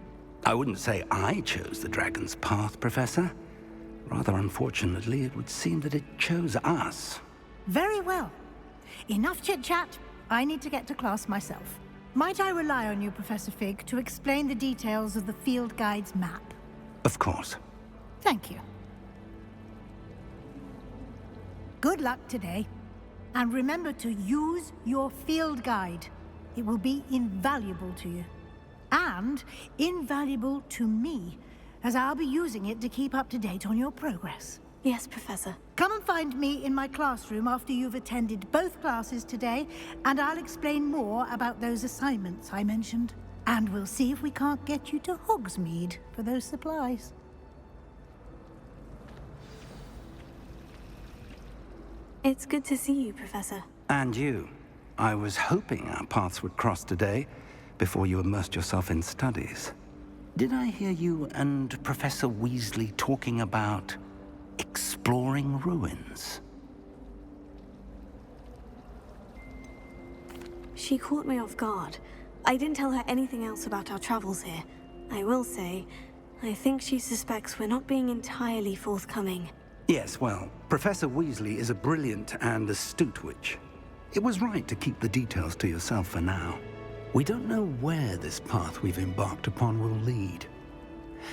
I wouldn't say I chose the dragon's path, Professor. Rather unfortunately, it would seem that it chose us. Very well. Enough chit-chat. I need to get to class myself. Might I rely on you, Professor Fig, to explain the details of the field guide's map? Of course. Thank you. Good luck today. And remember to use your field guide. It will be invaluable to you. And invaluable to me, as I'll be using it to keep up to date on your progress. Yes, Professor. Come and find me in my classroom after you've attended both classes today, and I'll explain more about those assignments I mentioned. And we'll see if we can't get you to Hogsmeade for those supplies. It's good to see you, Professor. And you. I was hoping our paths would cross today, before you immersed yourself in studies. Did I hear you and Professor Weasley talking about exploring ruins? She caught me off guard. I didn't tell her anything else about our travels here. I will say, I think she suspects we're not being entirely forthcoming. Yes, well, Professor Weasley is a brilliant and astute witch. It was right to keep the details to yourself for now. We don't know where this path we've embarked upon will lead.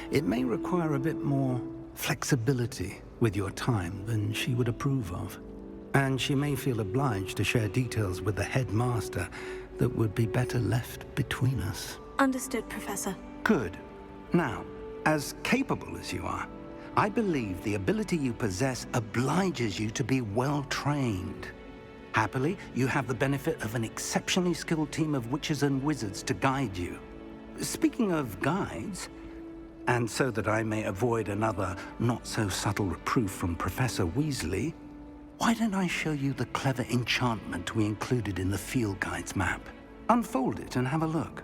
It may require a bit more flexibility with your time than she would approve of. And she may feel obliged to share details with the headmaster that would be better left between us. Understood, Professor. Good. Now, as capable as you are, I believe the ability you possess obliges you to be well-trained. Happily, you have the benefit of an exceptionally skilled team of witches and wizards to guide you. Speaking of guides, And so that I may avoid another not-so-subtle reproof from Professor Weasley, why don't I show you the clever enchantment we included in the field guide's map? Unfold it and have a look.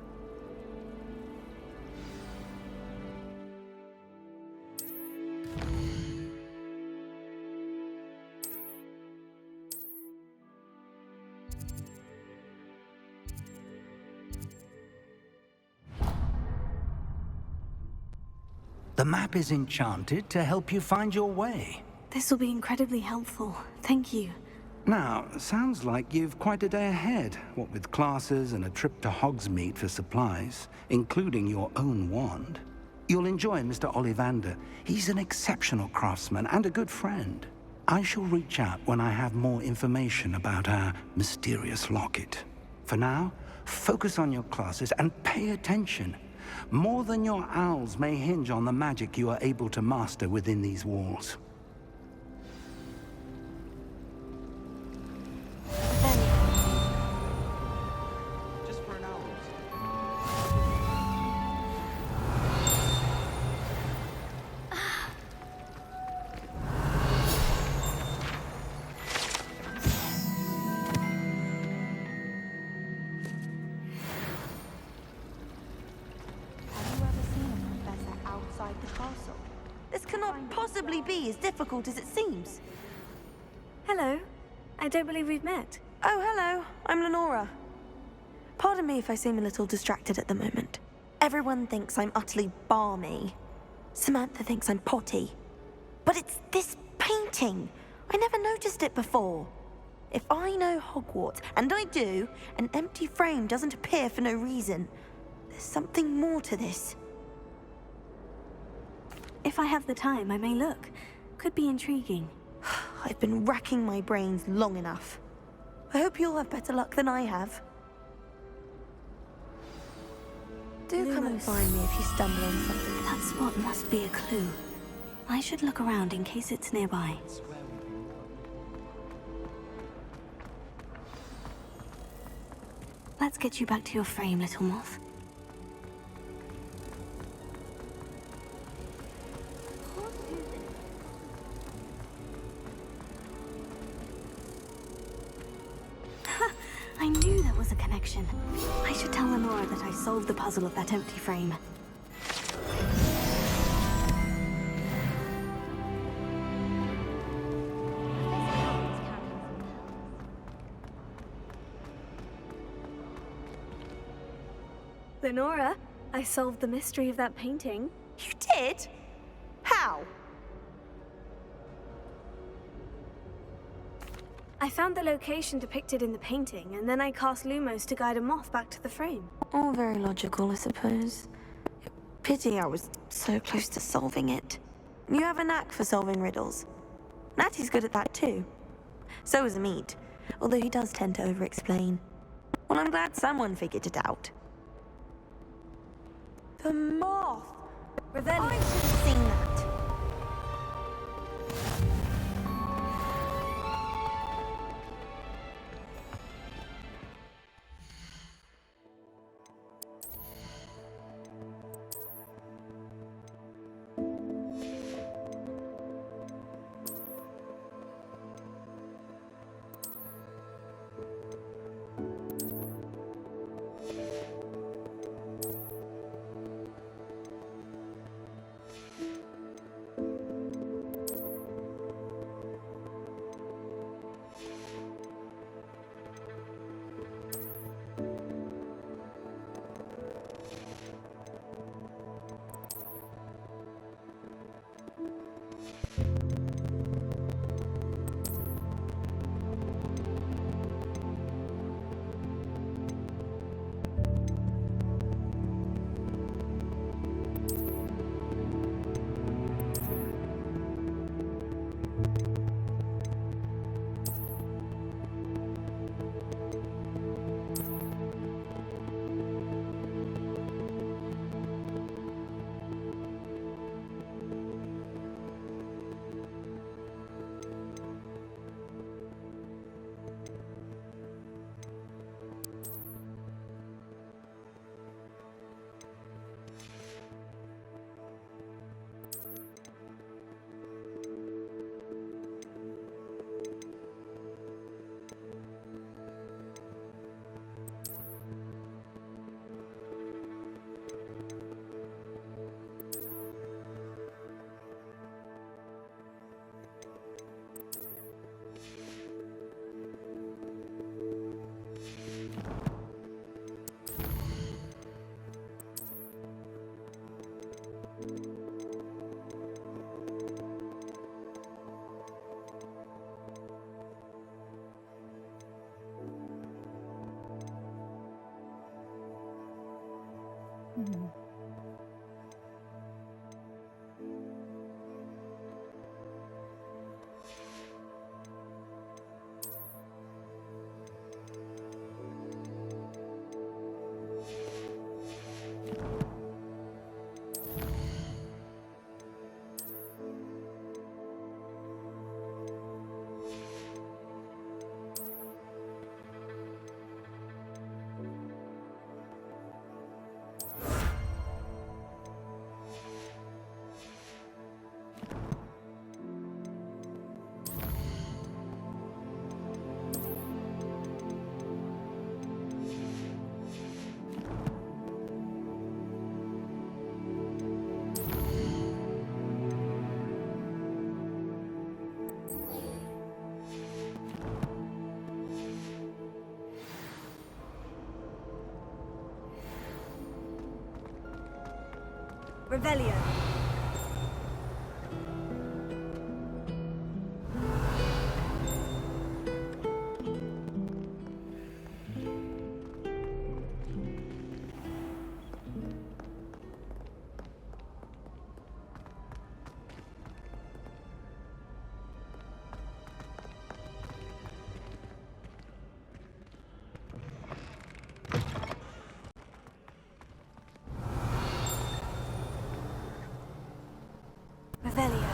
The map is enchanted to help you find your way. This will be incredibly helpful. Thank you. Now, sounds like you've quite a day ahead, what with classes and a trip to Hogsmeade for supplies, including your own wand. You'll enjoy Mr. Ollivander. He's an exceptional craftsman and a good friend. I shall reach out when I have more information about our mysterious locket. For now, focus on your classes and pay attention. More than your owls may hinge on the magic you are able to master within these walls. Just for an hour or outside the castle. This cannot possibly be as difficult as it seems. Hello. I don't believe we've met. Oh, hello. I'm Lenora. Pardon me if I seem a little distracted at the moment. Everyone thinks I'm utterly balmy. Samantha thinks I'm potty. But it's this painting. I never noticed it before. If I know Hogwarts, and I do, an empty frame doesn't appear for no reason. There's something more to this. If I have the time, I may look. Could be intriguing. I've been racking my brains long enough. I hope you'll have better luck than I have. Do come and find me if you stumble on something. That spot must be a clue. I should look around in case it's nearby. Let's get you back to your frame, little moth. I knew there was a connection. I should tell Lenora that I solved the puzzle of that empty frame. Lenora, I solved the mystery of that painting. You did? How? I found the location depicted in the painting, and then I cast Lumos to guide a moth back to the frame. All very logical, I suppose. Pity I was so close to solving it. You have a knack for solving riddles. Natty's good at that too. So is Amit, although he does tend to over-explain. Well, I'm glad someone figured it out. The moth! Revelio. I should have seen that. Revelio. Revelio.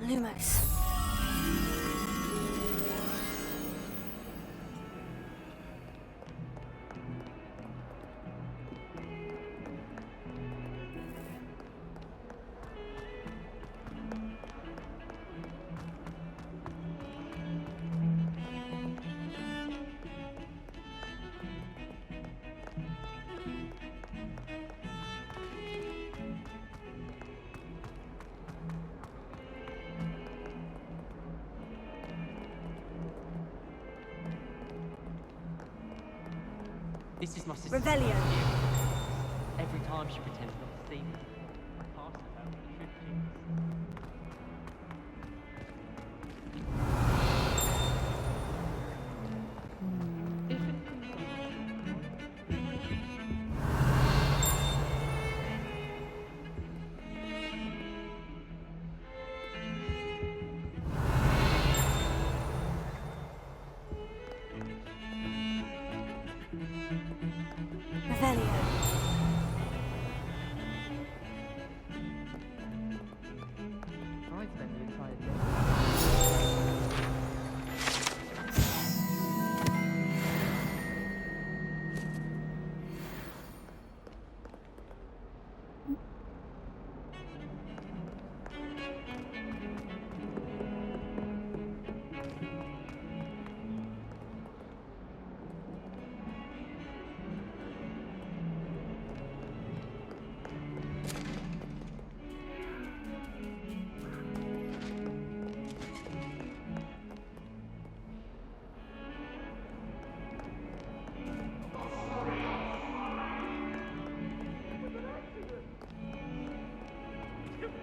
Lumos. This is my sister. Revelio. Every time she pretends not to see me, I pass her with the truth Revelio. I spent the entire day.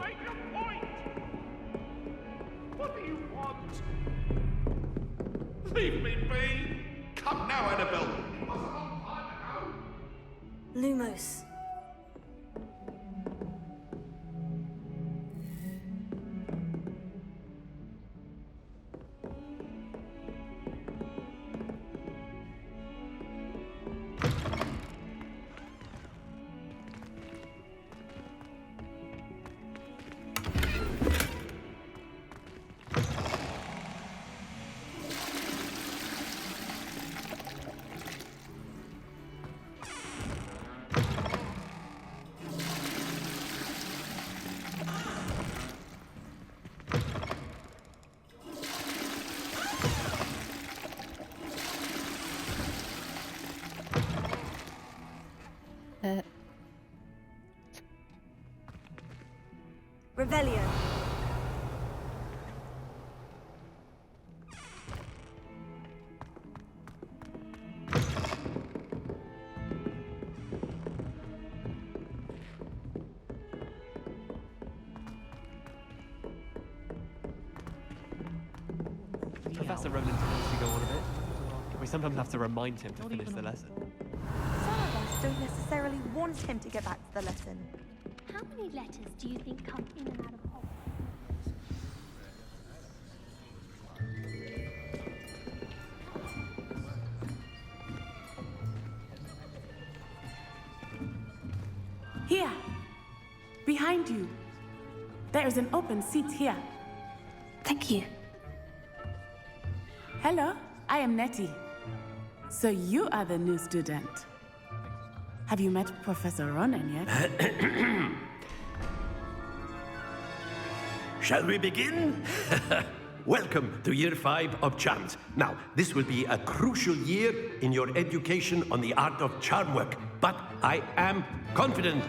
Make a point! What do you want? Leave me be! Come now, Annabelle! Lumos. Revelio. Professor Roland tends to go on a bit. We sometimes have to remind him to finish the lesson. Some of us don't necessarily want him to get back to the lesson. How many letters do you think come in and out of Hogwarts? Here, behind you. There is an open seat here. Thank you. Hello, I am Nettie. So you are the new student. Have you met Professor Ronan yet? Shall we begin? Welcome to Year 5 of Charms. Now, this will be a crucial year in your education on the art of charm work, but I am confident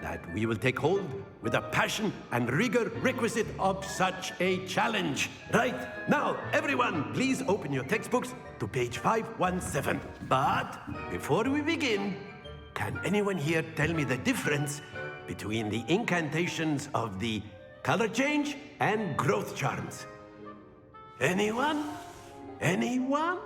that we will take hold with the passion and rigor requisite of such a challenge. Right, now, everyone, please open your textbooks to page 517. But before we begin, can anyone here tell me the difference between the incantations of the color change and growth charms? Anyone? Anyone?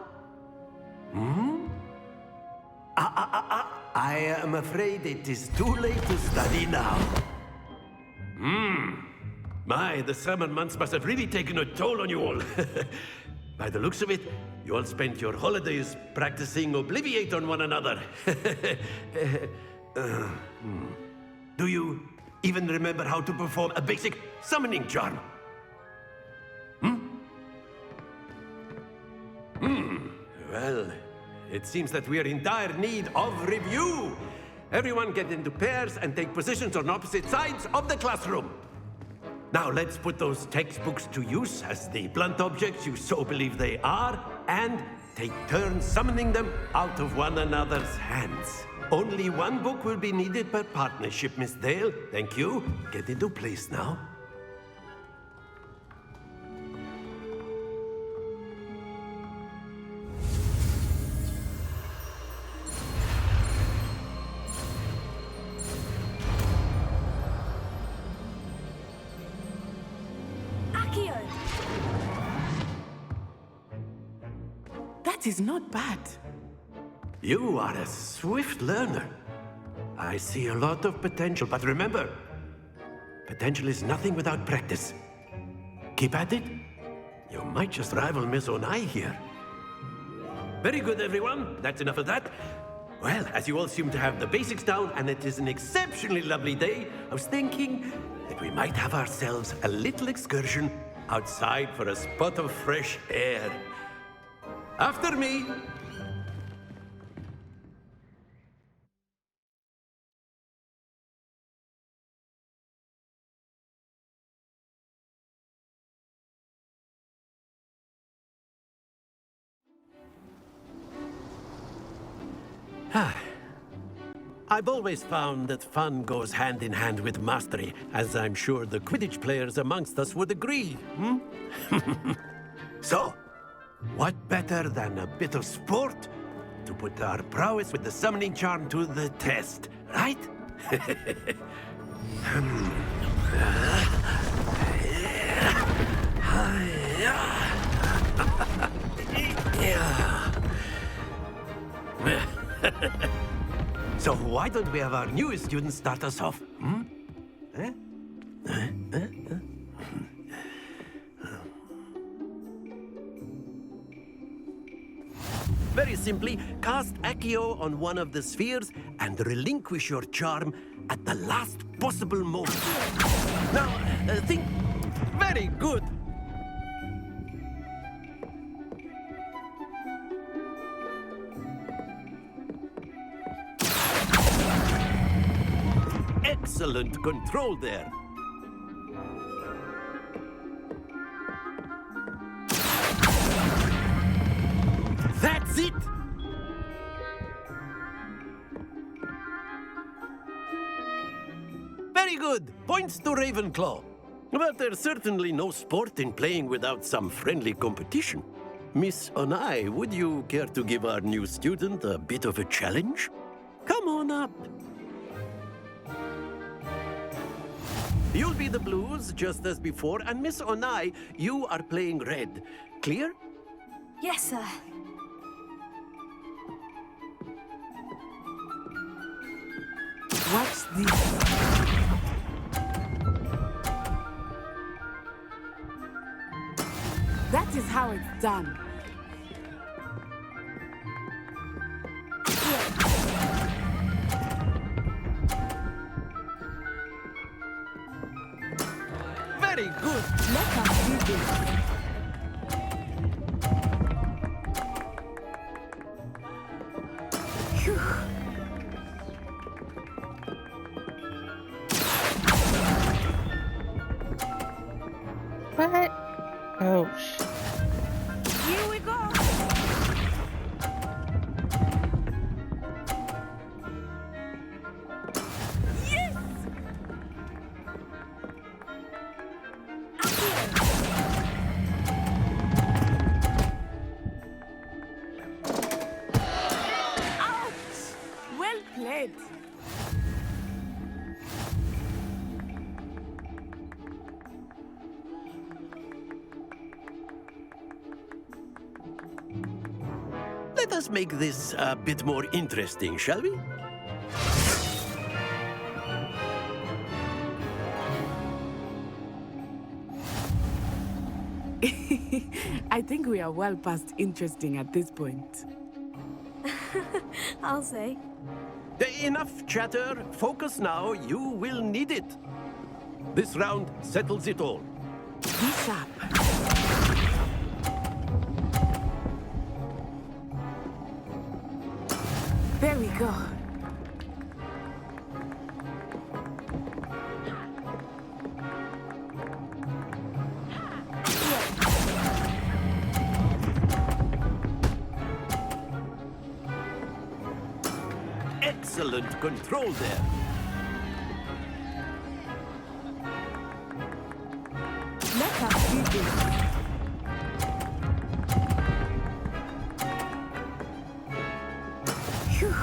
I am afraid it is too late to study now. My, the summer months must have really taken a toll on you all. By the looks of it, you all spent your holidays practicing Obliviate on one another. Do you even remember how to perform a basic summoning charm? Well, it seems that we are in dire need of review. Everyone get into pairs and take positions on opposite sides of the classroom. Now let's put those textbooks to use as the blunt objects you so believe they are, and take turns summoning them out of one another's hands. Only one book will be needed per partnership, Miss Dale. Thank you. Get into place now. That is not bad. You are a swift learner. I see a lot of potential, but remember, potential is nothing without practice. Keep at it. You might just rival Miss Onai here. Very good, everyone. That's enough of that. Well, as you all seem to have the basics down, and it is an exceptionally lovely day, I was thinking that we might have ourselves a little excursion outside for a spot of fresh air. After me. I've always found that fun goes hand in hand with mastery, as I'm sure the Quidditch players amongst us would agree. So, what better than a bit of sport to put our prowess with the summoning charm to the test, right? So why don't we have our newest student start us off? Very simply, cast Accio on one of the spheres and relinquish your charm at the last possible moment. Now, think... Very good! Excellent control there. That's it! Very good. Points to Ravenclaw. But there's certainly no sport in playing without some friendly competition. Miss Onai, would you care to give our new student a bit of a challenge? Come on up. You'll be the blues, just as before, and Miss Onai, you are playing red. Clear? Yes, sir. Watch this. That is how it's done. Very good. Let us do this. Phew. What? Oh, shit. Here we go. Yes! Ouch! Well played. Let us make this a bit more interesting, shall we? I think we are well past interesting at this point. I'll say. Enough chatter. Focus now. You will need it. This round settles it all. Be sharp. There we go. Excellent control there. Let us do this. Phew.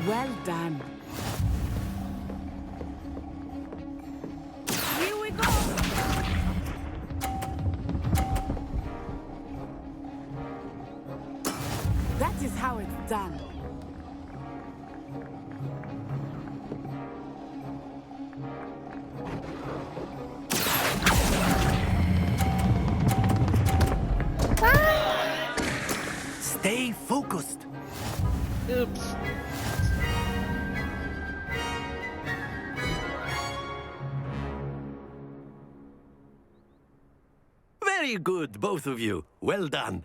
Well done. Here we go. That is how it's done. Stay focused. Oops. Very good, both of you. Well done.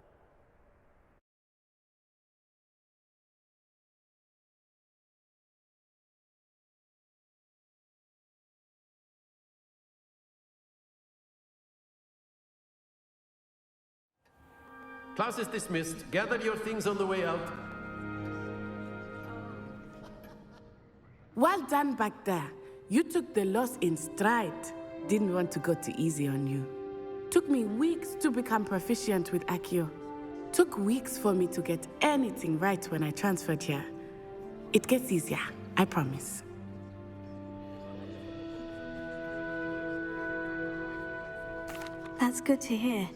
Class is dismissed. Gather your things on the way out. Well done back there. You took the loss in stride. Didn't want to go too easy on you. Took me weeks to become proficient with Accio. Took weeks for me to get anything right when I transferred here. It gets easier, I promise. That's good to hear.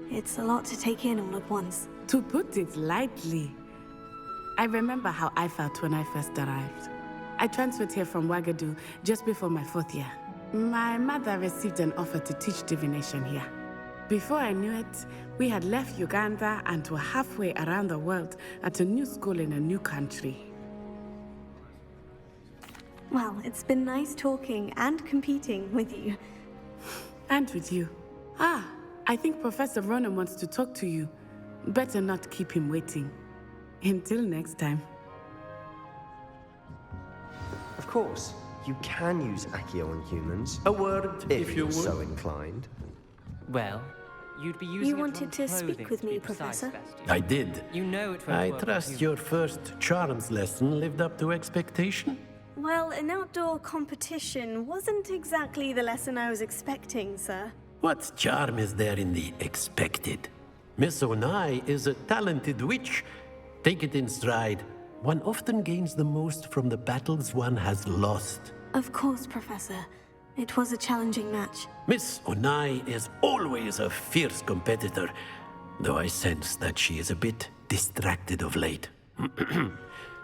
It's a lot to take in all at once. To put it lightly, I remember how I felt when I first arrived. I transferred here from Wagadu just before my 4th year. My mother received an offer to teach divination here. Before I knew it, we had left Uganda and were halfway around the world at a new school in a new country. Well, it's been nice talking and competing with you. And with you. Ah, I think Professor Ronan wants to talk to you. Better not keep him waiting. Until next time. Of course. you can use Accio on humans. A word if you're so inclined. Well, you'd be using You wanted to clothing, speak with to be me, precise, Professor? Sebastian. I did. You know it won't I work on trust humans. your first charms lesson lived up to expectation. Well, an outdoor competition wasn't exactly the lesson I was expecting, sir. What charm is there in the expected? Miss Onai is a talented witch. Take it in stride. One often gains the most from the battles one has lost. Of course, Professor. It was a challenging match. Miss Onai is always a fierce competitor, though I sense that she is a bit distracted of late.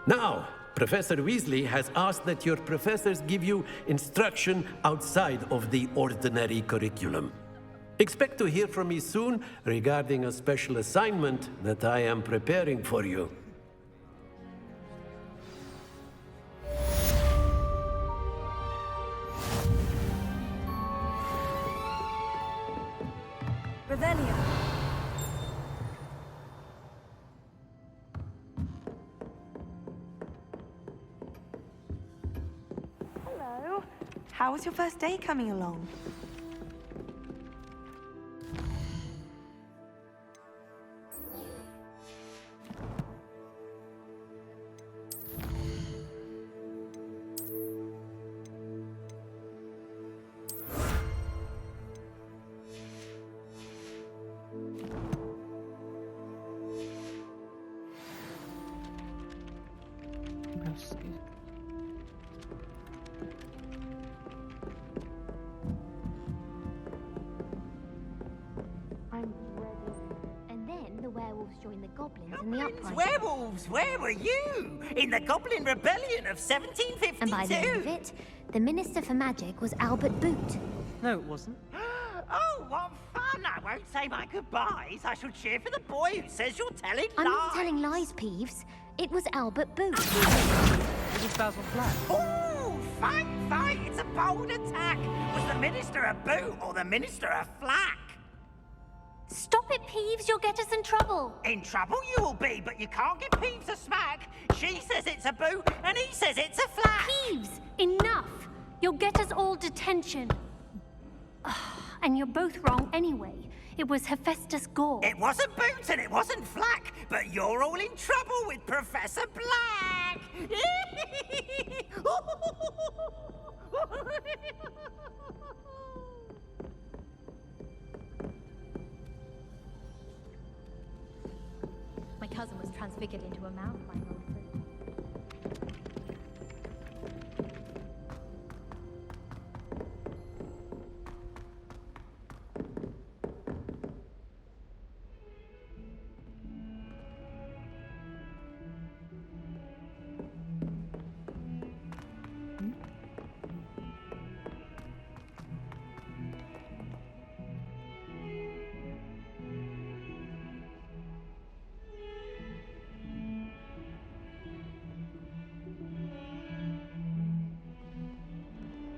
Now, Professor Weasley has asked that your professors give you instruction outside of the ordinary curriculum. Expect to hear from me soon regarding a special assignment that I am preparing for you. Revelio. Hello. How was your first day coming along? And then the werewolves joined the goblins in the uprising. Werewolves, where were you? In the Goblin Rebellion of 1752. And by the end of it, the Minister for Magic was Albert Boot. No, it wasn't. Oh, what fun! I won't say my goodbyes. I shall cheer for the boy who says you're telling I'm lies. not telling lies, Peeves. It was Albert Boot. It was Basil Flack. Oh, fight, fight! It's a bold attack. Was the Minister a boot or the Minister a flack? Stop it, Peeves. You'll get us in trouble. In trouble you will be, but you can't give Peeves a smack. She says it's a boot, and he says it's a flack. Peeves, enough. You'll get us all detention. And you're both wrong anyway. It was Hephaestus Gore. It wasn't boot and it wasn't flack, but you're all in trouble with Professor Black. My cousin was transfigured into a mouse by an old friend.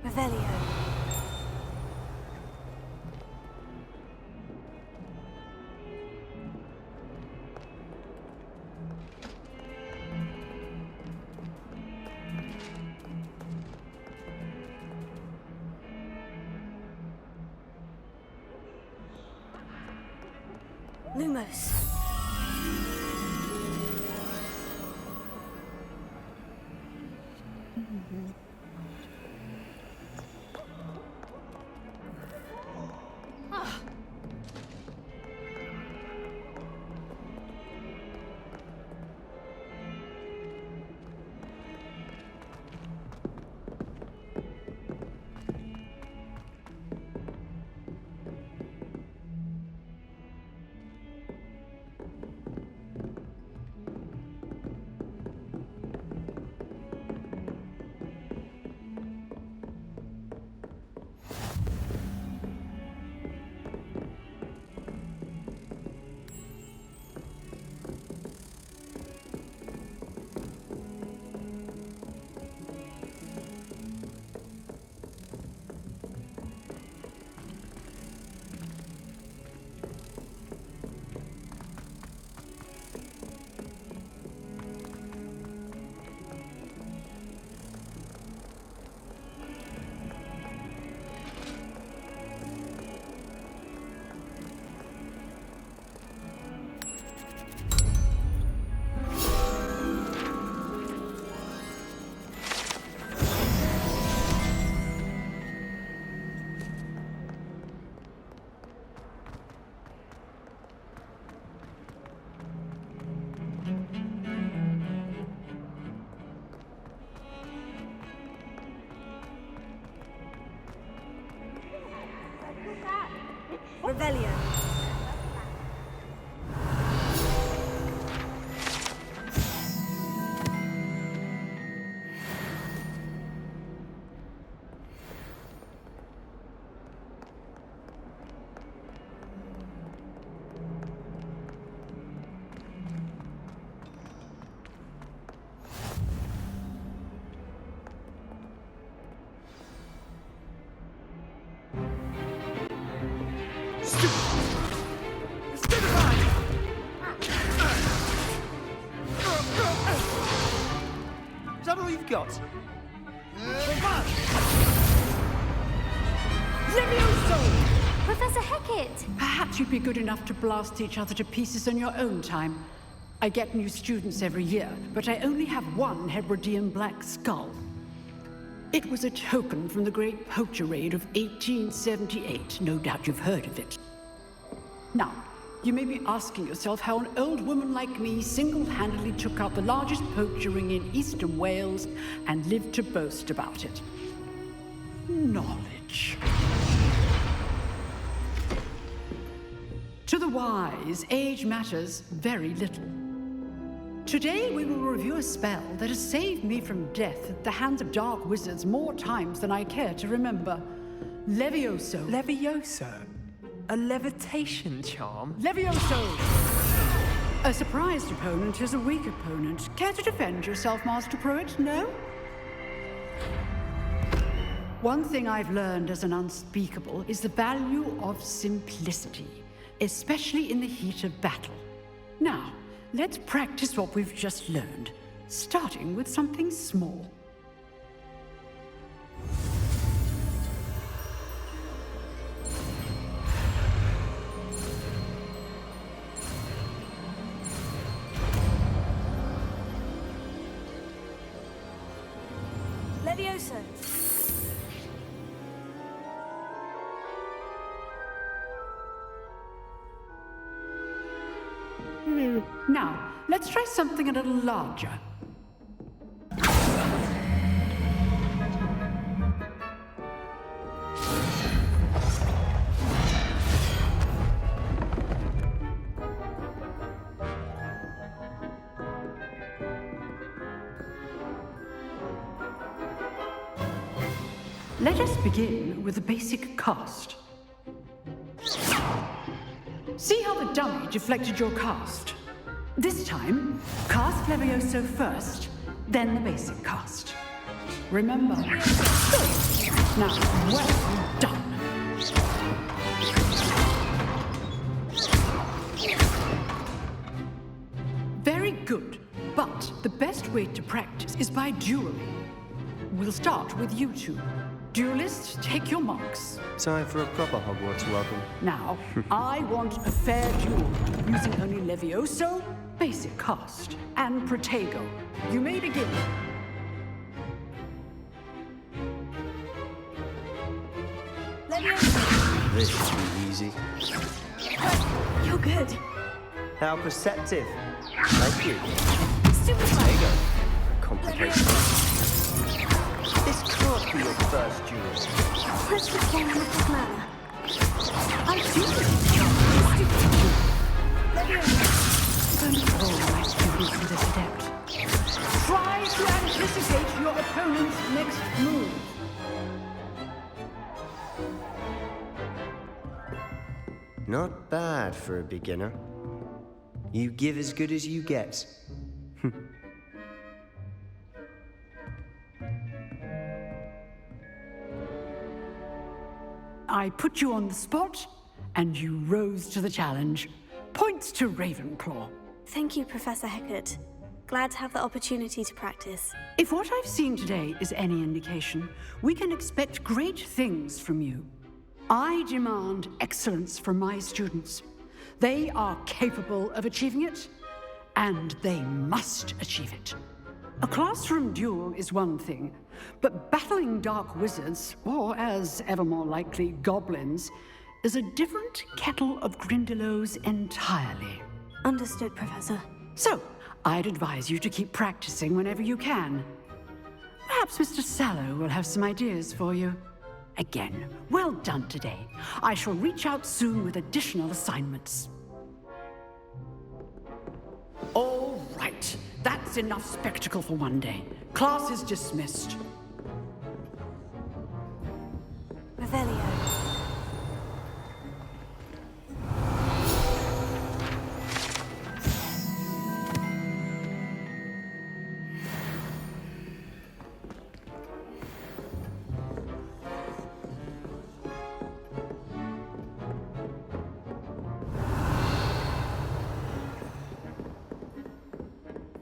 Revelio. Lumos. Revelio. Is that all you've got? Professor Hecat! Perhaps you'd be good enough to blast each other to pieces on your own time. I get new students every year, but I only have one Hebridean black skull. It was a token from the Great Poacher Raid of 1878. No doubt you've heard of it. Now, you may be asking yourself how an old woman like me single-handedly took out the largest poacher ring in eastern Wales and lived to boast about it. Knowledge. To the wise, age matters very little. Today we will review a spell that has saved me from death at the hands of dark wizards more times than I care to remember. Levioso. Levioso? A levitation charm? Levioso! A surprised opponent is a weak opponent. Care to defend yourself, Master Pruitt? No? One thing I've learned as an unspeakable is the value of simplicity, especially in the heat of battle. Now, let's practice what we've just learned, starting with something small. Levioso. Now, let's try something a little larger. Let us begin with the basic cast. See how the dummy deflected your cast? This time, cast Levioso first, then the basic cast. Remember. Good. Now, well done. Very good, but the best way to practice is by dueling. We'll start with you two. Duelists, take your marks. Time for a proper Hogwarts welcome. Now, I want a fair duel, using only Levioso, basic cast, and Protego. You may begin. Levioso. This should be easy. You're good. How perceptive. Thank you. Super Protego. Complicated. This can't be your first duel. Let's just go in with the manner. I do Don't all my students with this adept. Try to anticipate your opponent's next move. Not bad for a beginner. You give as good as you get. I put you on the spot, and you rose to the challenge. Points to Ravenclaw. Thank you, Professor Hecat. Glad to have the opportunity to practice. If what I've seen today is any indication, we can expect great things from you. I demand excellence from my students. They are capable of achieving it, and they must achieve it. A classroom duel is one thing, but battling dark wizards, or as ever more likely, goblins, is a different kettle of Grindylows entirely. Understood, Professor. So, I'd advise you to keep practicing whenever you can. Perhaps Mr. Sallow will have some ideas for you. again. Well done today. I shall reach out soon with additional assignments. All right. That's enough spectacle for one day. Class is dismissed. Revelio.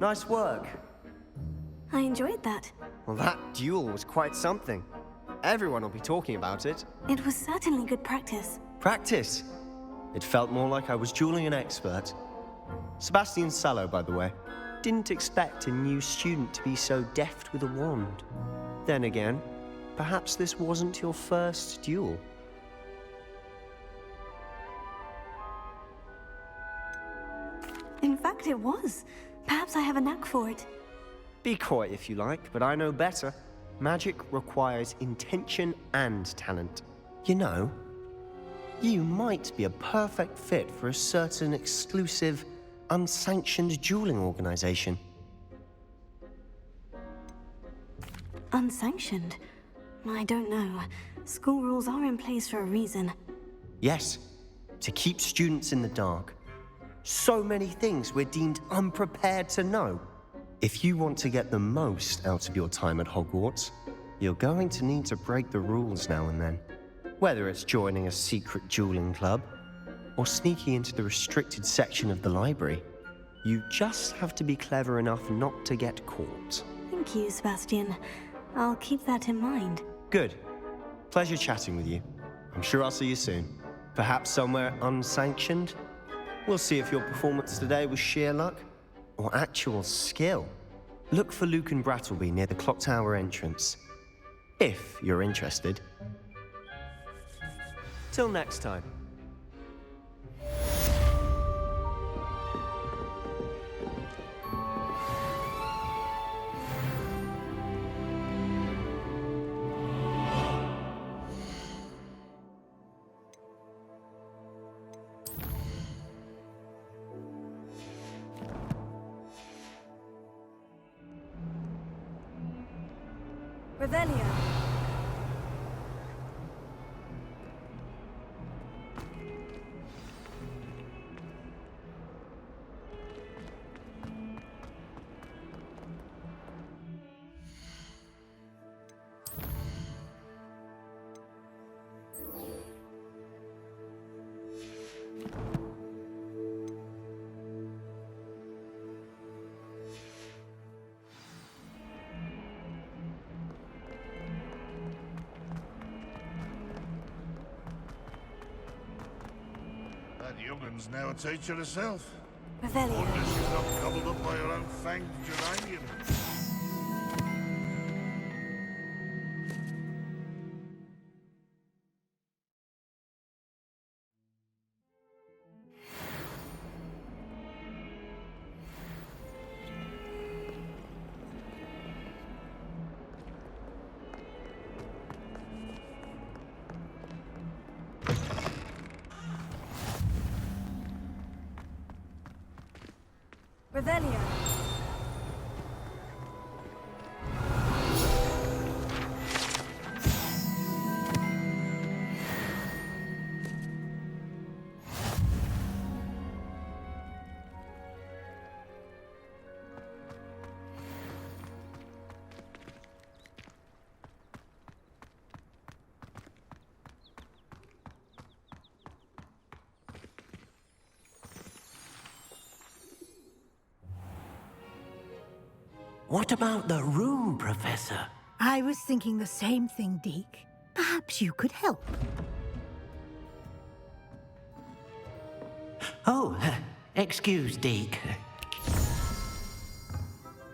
Nice work. I enjoyed that. Well, that duel was quite something. Everyone will be talking about it. It was certainly good practice. Practice? It felt more like I was dueling an expert. Sebastian Sallow, by the way. Didn't expect a new student to be so deft with a wand. Then again, perhaps this wasn't your first duel. In fact, it was. Perhaps I have a knack for it. Be coy if you like, but I know better. Magic requires intention and talent. You know, you might be a perfect fit for a certain exclusive, unsanctioned dueling organization. Unsanctioned? I don't know. School rules are in place for a reason. Yes, to keep students in the dark. So many things we're deemed unprepared to know. If you want to get the most out of your time at Hogwarts, you're going to need to break the rules now and then. Whether it's joining a secret dueling club, or sneaking into the restricted section of the library, you just have to be clever enough not to get caught. Thank you, Sebastian. I'll keep that in mind. Good. Pleasure chatting with you. I'm sure I'll see you soon. Perhaps somewhere unsanctioned? We'll see if your performance today was sheer luck or actual skill. Look for Luke and Brattleby near the clock tower entrance, if you're interested. Till next time. Revelio. That young'un's now a teacher herself. Revelio. Wonder she's not gobbled up by her own fanged geranium. Revelio. What about the room, Professor? I was thinking the same thing, Deke. Perhaps you could help. Oh, excuse, Deke.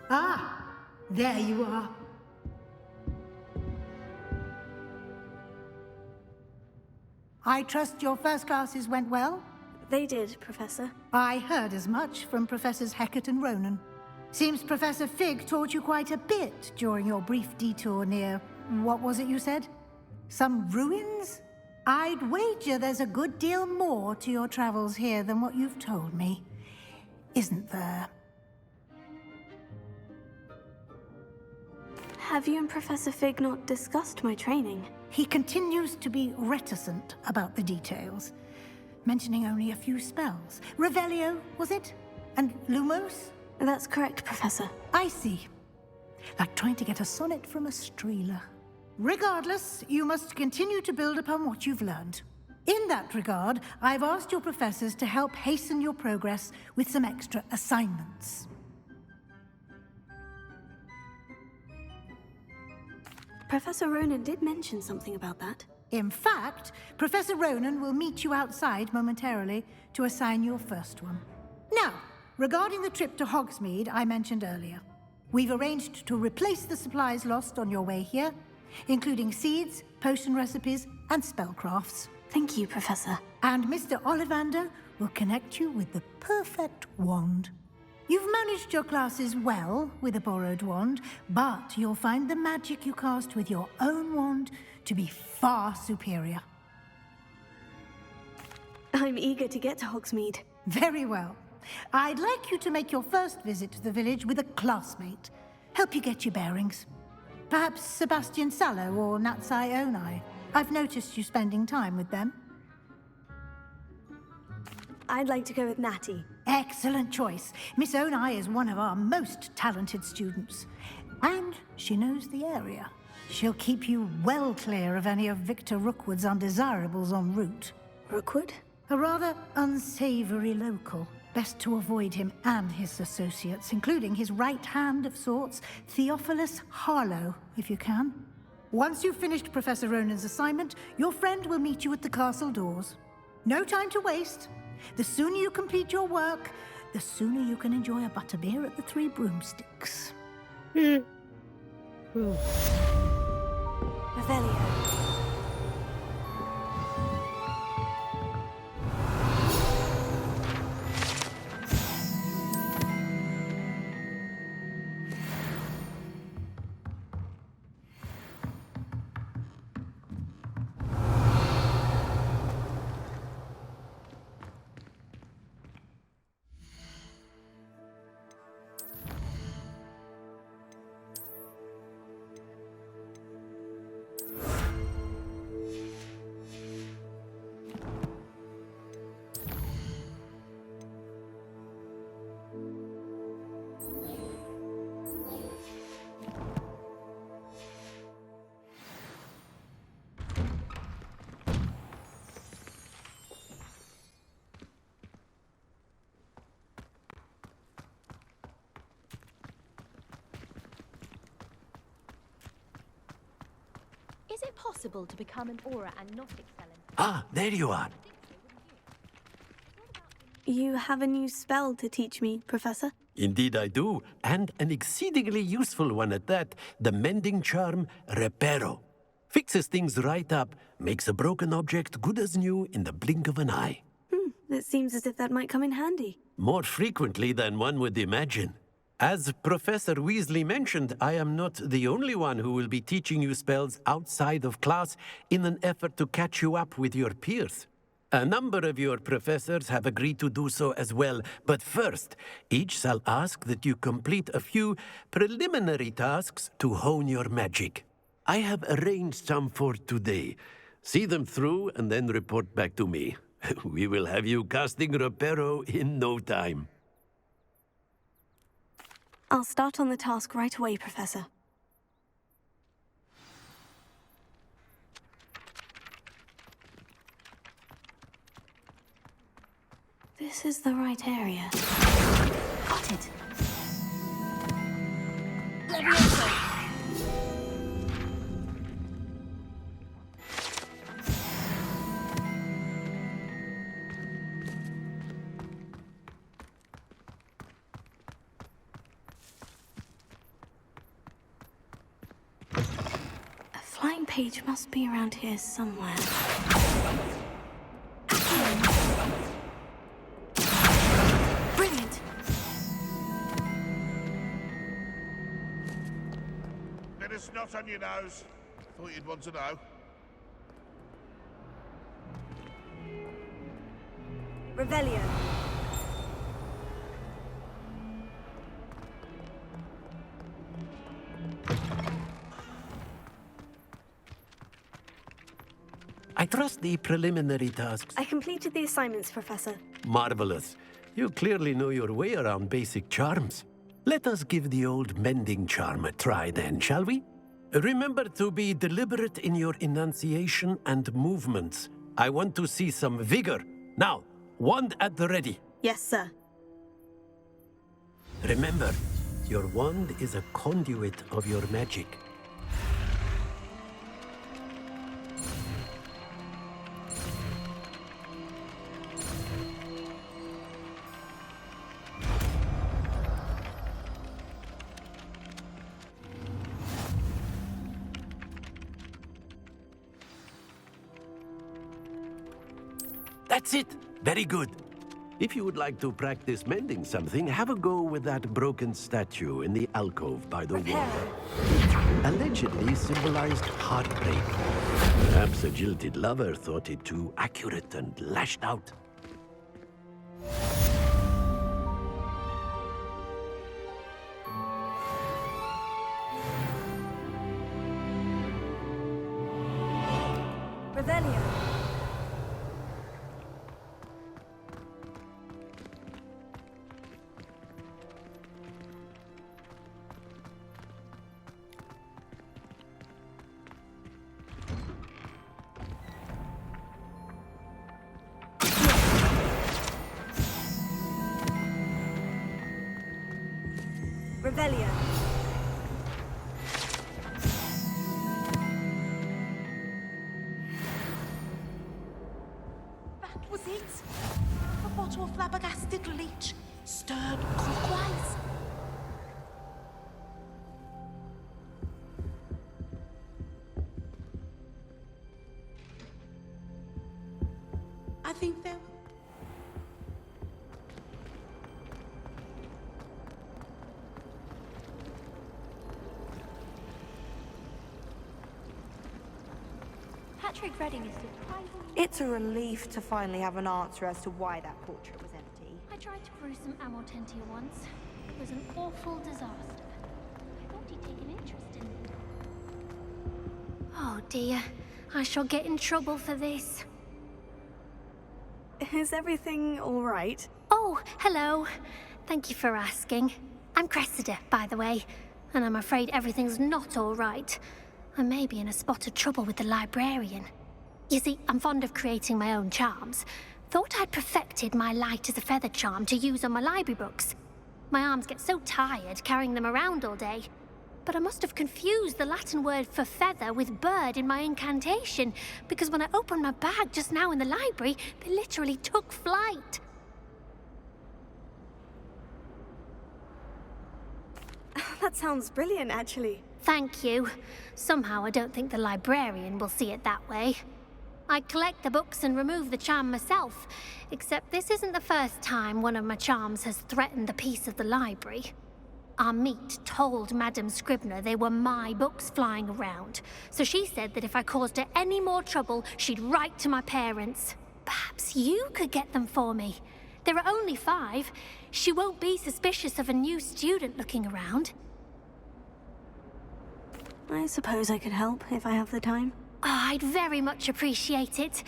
Ah, there you are. I trust your first classes went well? They did, Professor. I heard as much from Professors Hecat and Ronan. Seems Professor Fig taught you quite a bit during your brief detour near... what was it you said? Some ruins? I'd wager there's a good deal more to your travels here than what you've told me. Isn't there? Have you and Professor Fig not discussed my training? He continues to be reticent about the details, mentioning only a few spells. Revelio, was it? And Lumos? That's correct, Professor. I see. Like trying to get a sonnet from a streeler. Regardless, you must continue to build upon what you've learned. In that regard, I've asked your professors to help hasten your progress with some extra assignments. Professor Ronan did mention something about that. In fact, Professor Ronan will meet you outside momentarily to assign your first one. Now, regarding the trip to Hogsmeade I mentioned earlier, we've arranged to replace the supplies lost on your way here, including seeds, potion recipes, and spellcrafts. Thank you, Professor. And Mr. Ollivander will connect you with the perfect wand. You've managed your classes well with a borrowed wand, but you'll find the magic you cast with your own wand to be far superior. I'm eager to get to Hogsmeade. Very well. I'd like you to make your first visit to the village with a classmate. Help you get your bearings. Perhaps Sebastian Sallow or Natsai Onai. I've noticed you spending time with them. I'd like to go with Natty. Excellent choice. Miss Onai is one of our most talented students. And she knows the area. She'll keep you well clear of any of Victor Rookwood's undesirables en route. Rookwood? A rather unsavory local. Best to avoid him and his associates, including his right hand of sorts, Theophilus Harlow, if you can. Once you've finished Professor Ronan's assignment, your friend will meet you at the castle doors. No time to waste. The sooner you complete your work, the sooner you can enjoy a butterbeer at the Three Broomsticks. Revelio. Is it possible to become an aura and not excel in... Ah, there you are. You have a new spell to teach me, Professor? Indeed I do, and an exceedingly useful one at that. The mending charm, Reparo. Fixes things right up, makes a broken object good as new in the blink of an eye. It seems as if that might come in handy. More frequently than one would imagine. As Professor Weasley mentioned, I am not the only one who will be teaching you spells outside of class in an effort to catch you up with your peers. A number of your professors have agreed to do so as well, but first, each shall ask that you complete a few preliminary tasks to hone your magic. I have arranged some for today. See them through and then report back to me. We will have you casting Reparo in no time. I'll start on the task right away, Professor. This is the right area. Got it. A flying page must be around here somewhere. Brilliant. Bit of snot on your nose. Thought you'd want to know. Revelio. I trust the preliminary tasks. I completed the assignments, Professor. Marvelous. You clearly know your way around basic charms. Let us give the old mending charm a try then, shall we? Remember to be deliberate in your enunciation and movements. I want to see some vigor. Now, wand at the ready. Yes, sir. Remember, your wand is a conduit of your magic. That's it! Very good. If you would like to practice mending something, have a go with that broken statue in the alcove by the wall. Allegedly symbolized heartbreak. Perhaps a jilted lover thought it too accurate and lashed out. Revelio. Revelio. That was it. A bottle of flabbergasted leech, stirred clockwise. I think there. Patrick Redding is surprisingly... It's a relief to finally have an answer as to why that portrait was empty. I tried to brew some Amortentia once. It was an awful disaster. I thought he'd take an interest in it. Oh dear. I shall get in trouble for this. Is everything all right? Oh, hello. Thank you for asking. I'm Cressida, by the way, and I'm afraid everything's not all right. I may be in a spot of trouble with the librarian. You see, I'm fond of creating my own charms. Thought I'd perfected my light as a feather charm to use on my library books. My arms get so tired carrying them around all day. But I must have confused the Latin word for feather with bird in my incantation, because when I opened my bag just now in the library, they literally took flight. That sounds brilliant, actually. Thank you. Somehow I don't think the librarian will see it that way. I collect the books and remove the charm myself, except this isn't the first time one of my charms has threatened the peace of the library. Our meet told Madame Scribner they were my books flying around, so she said that if I caused her any more trouble, she'd write to my parents. Perhaps you could get them for me. There are only 5. She won't be suspicious of a new student looking around. I suppose I could help if I have the time. Oh, I'd very much appreciate it.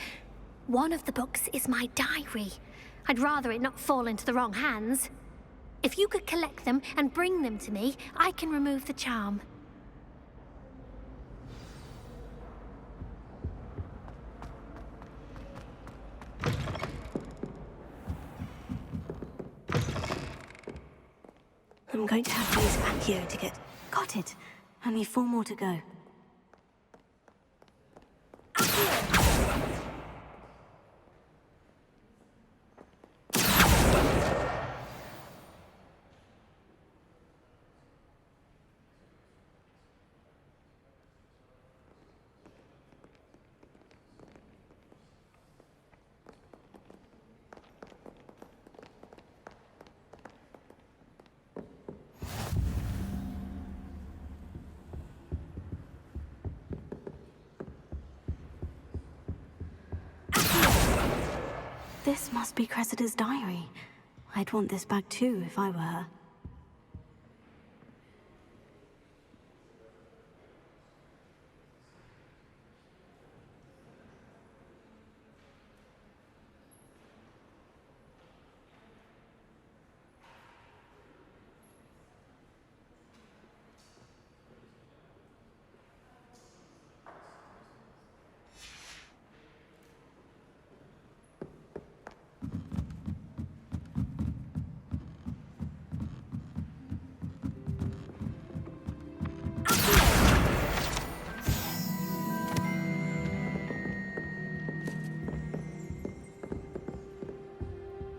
One of the books is my diary. I'd rather it not fall into the wrong hands. If you could collect them and bring them to me, I can remove the charm. I'm going to have to use Accio to get... Got it. Only 4 more to go. This must be Cressida's diary. I'd want this back too if I were her.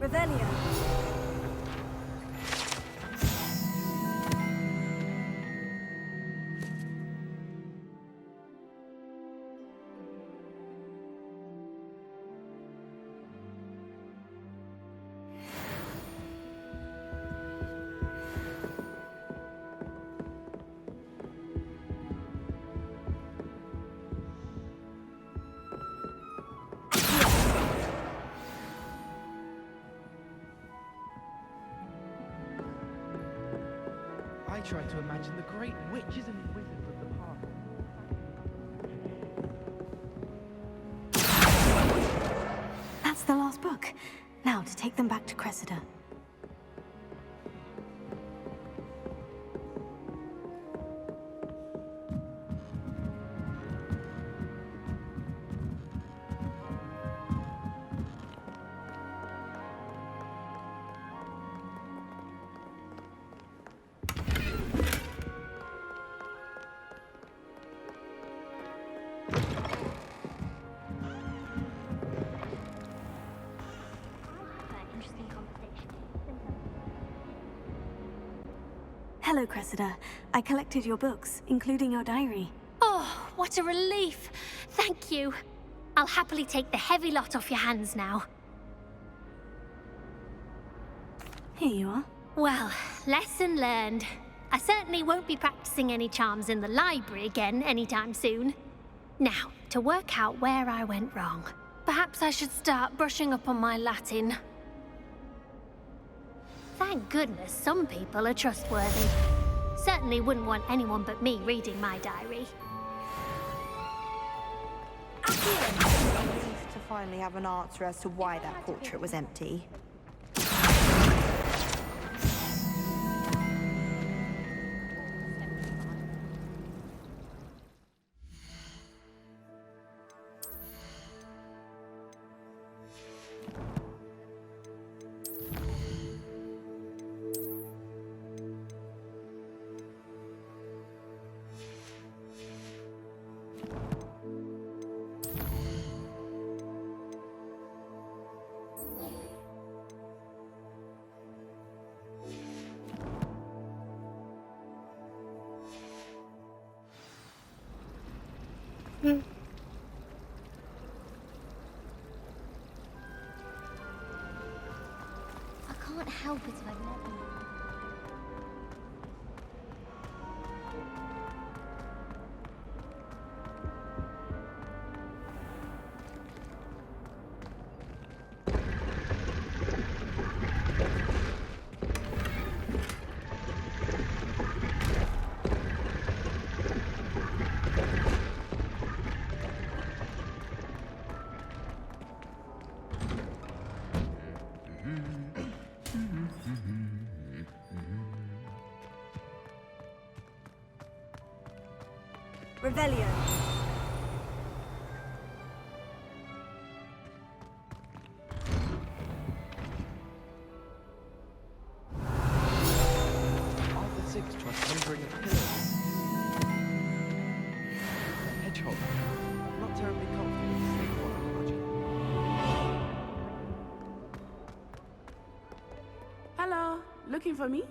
Revelio. I try to imagine the great witches and wizards of the past. That's the last book. Now to take them back to Cressida. Hello, Cressida. I collected your books, including your diary. Oh, what a relief. Thank you. I'll happily take the heavy lot off your hands now. Here you are. Well, lesson learned. I certainly won't be practicing any charms in the library again anytime soon. Now, to work out where I went wrong. Perhaps I should start brushing up on my Latin. Thank goodness some people are trustworthy. Certainly wouldn't want anyone but me reading my diary. Relief to finally have an answer as to why that portrait was empty. I can't help it if I've never... Revelio. Arthur VI tried conjuring a pillar. Hedgehog. Not terribly comfortable to sleep on, I imagine. Hello, looking for me?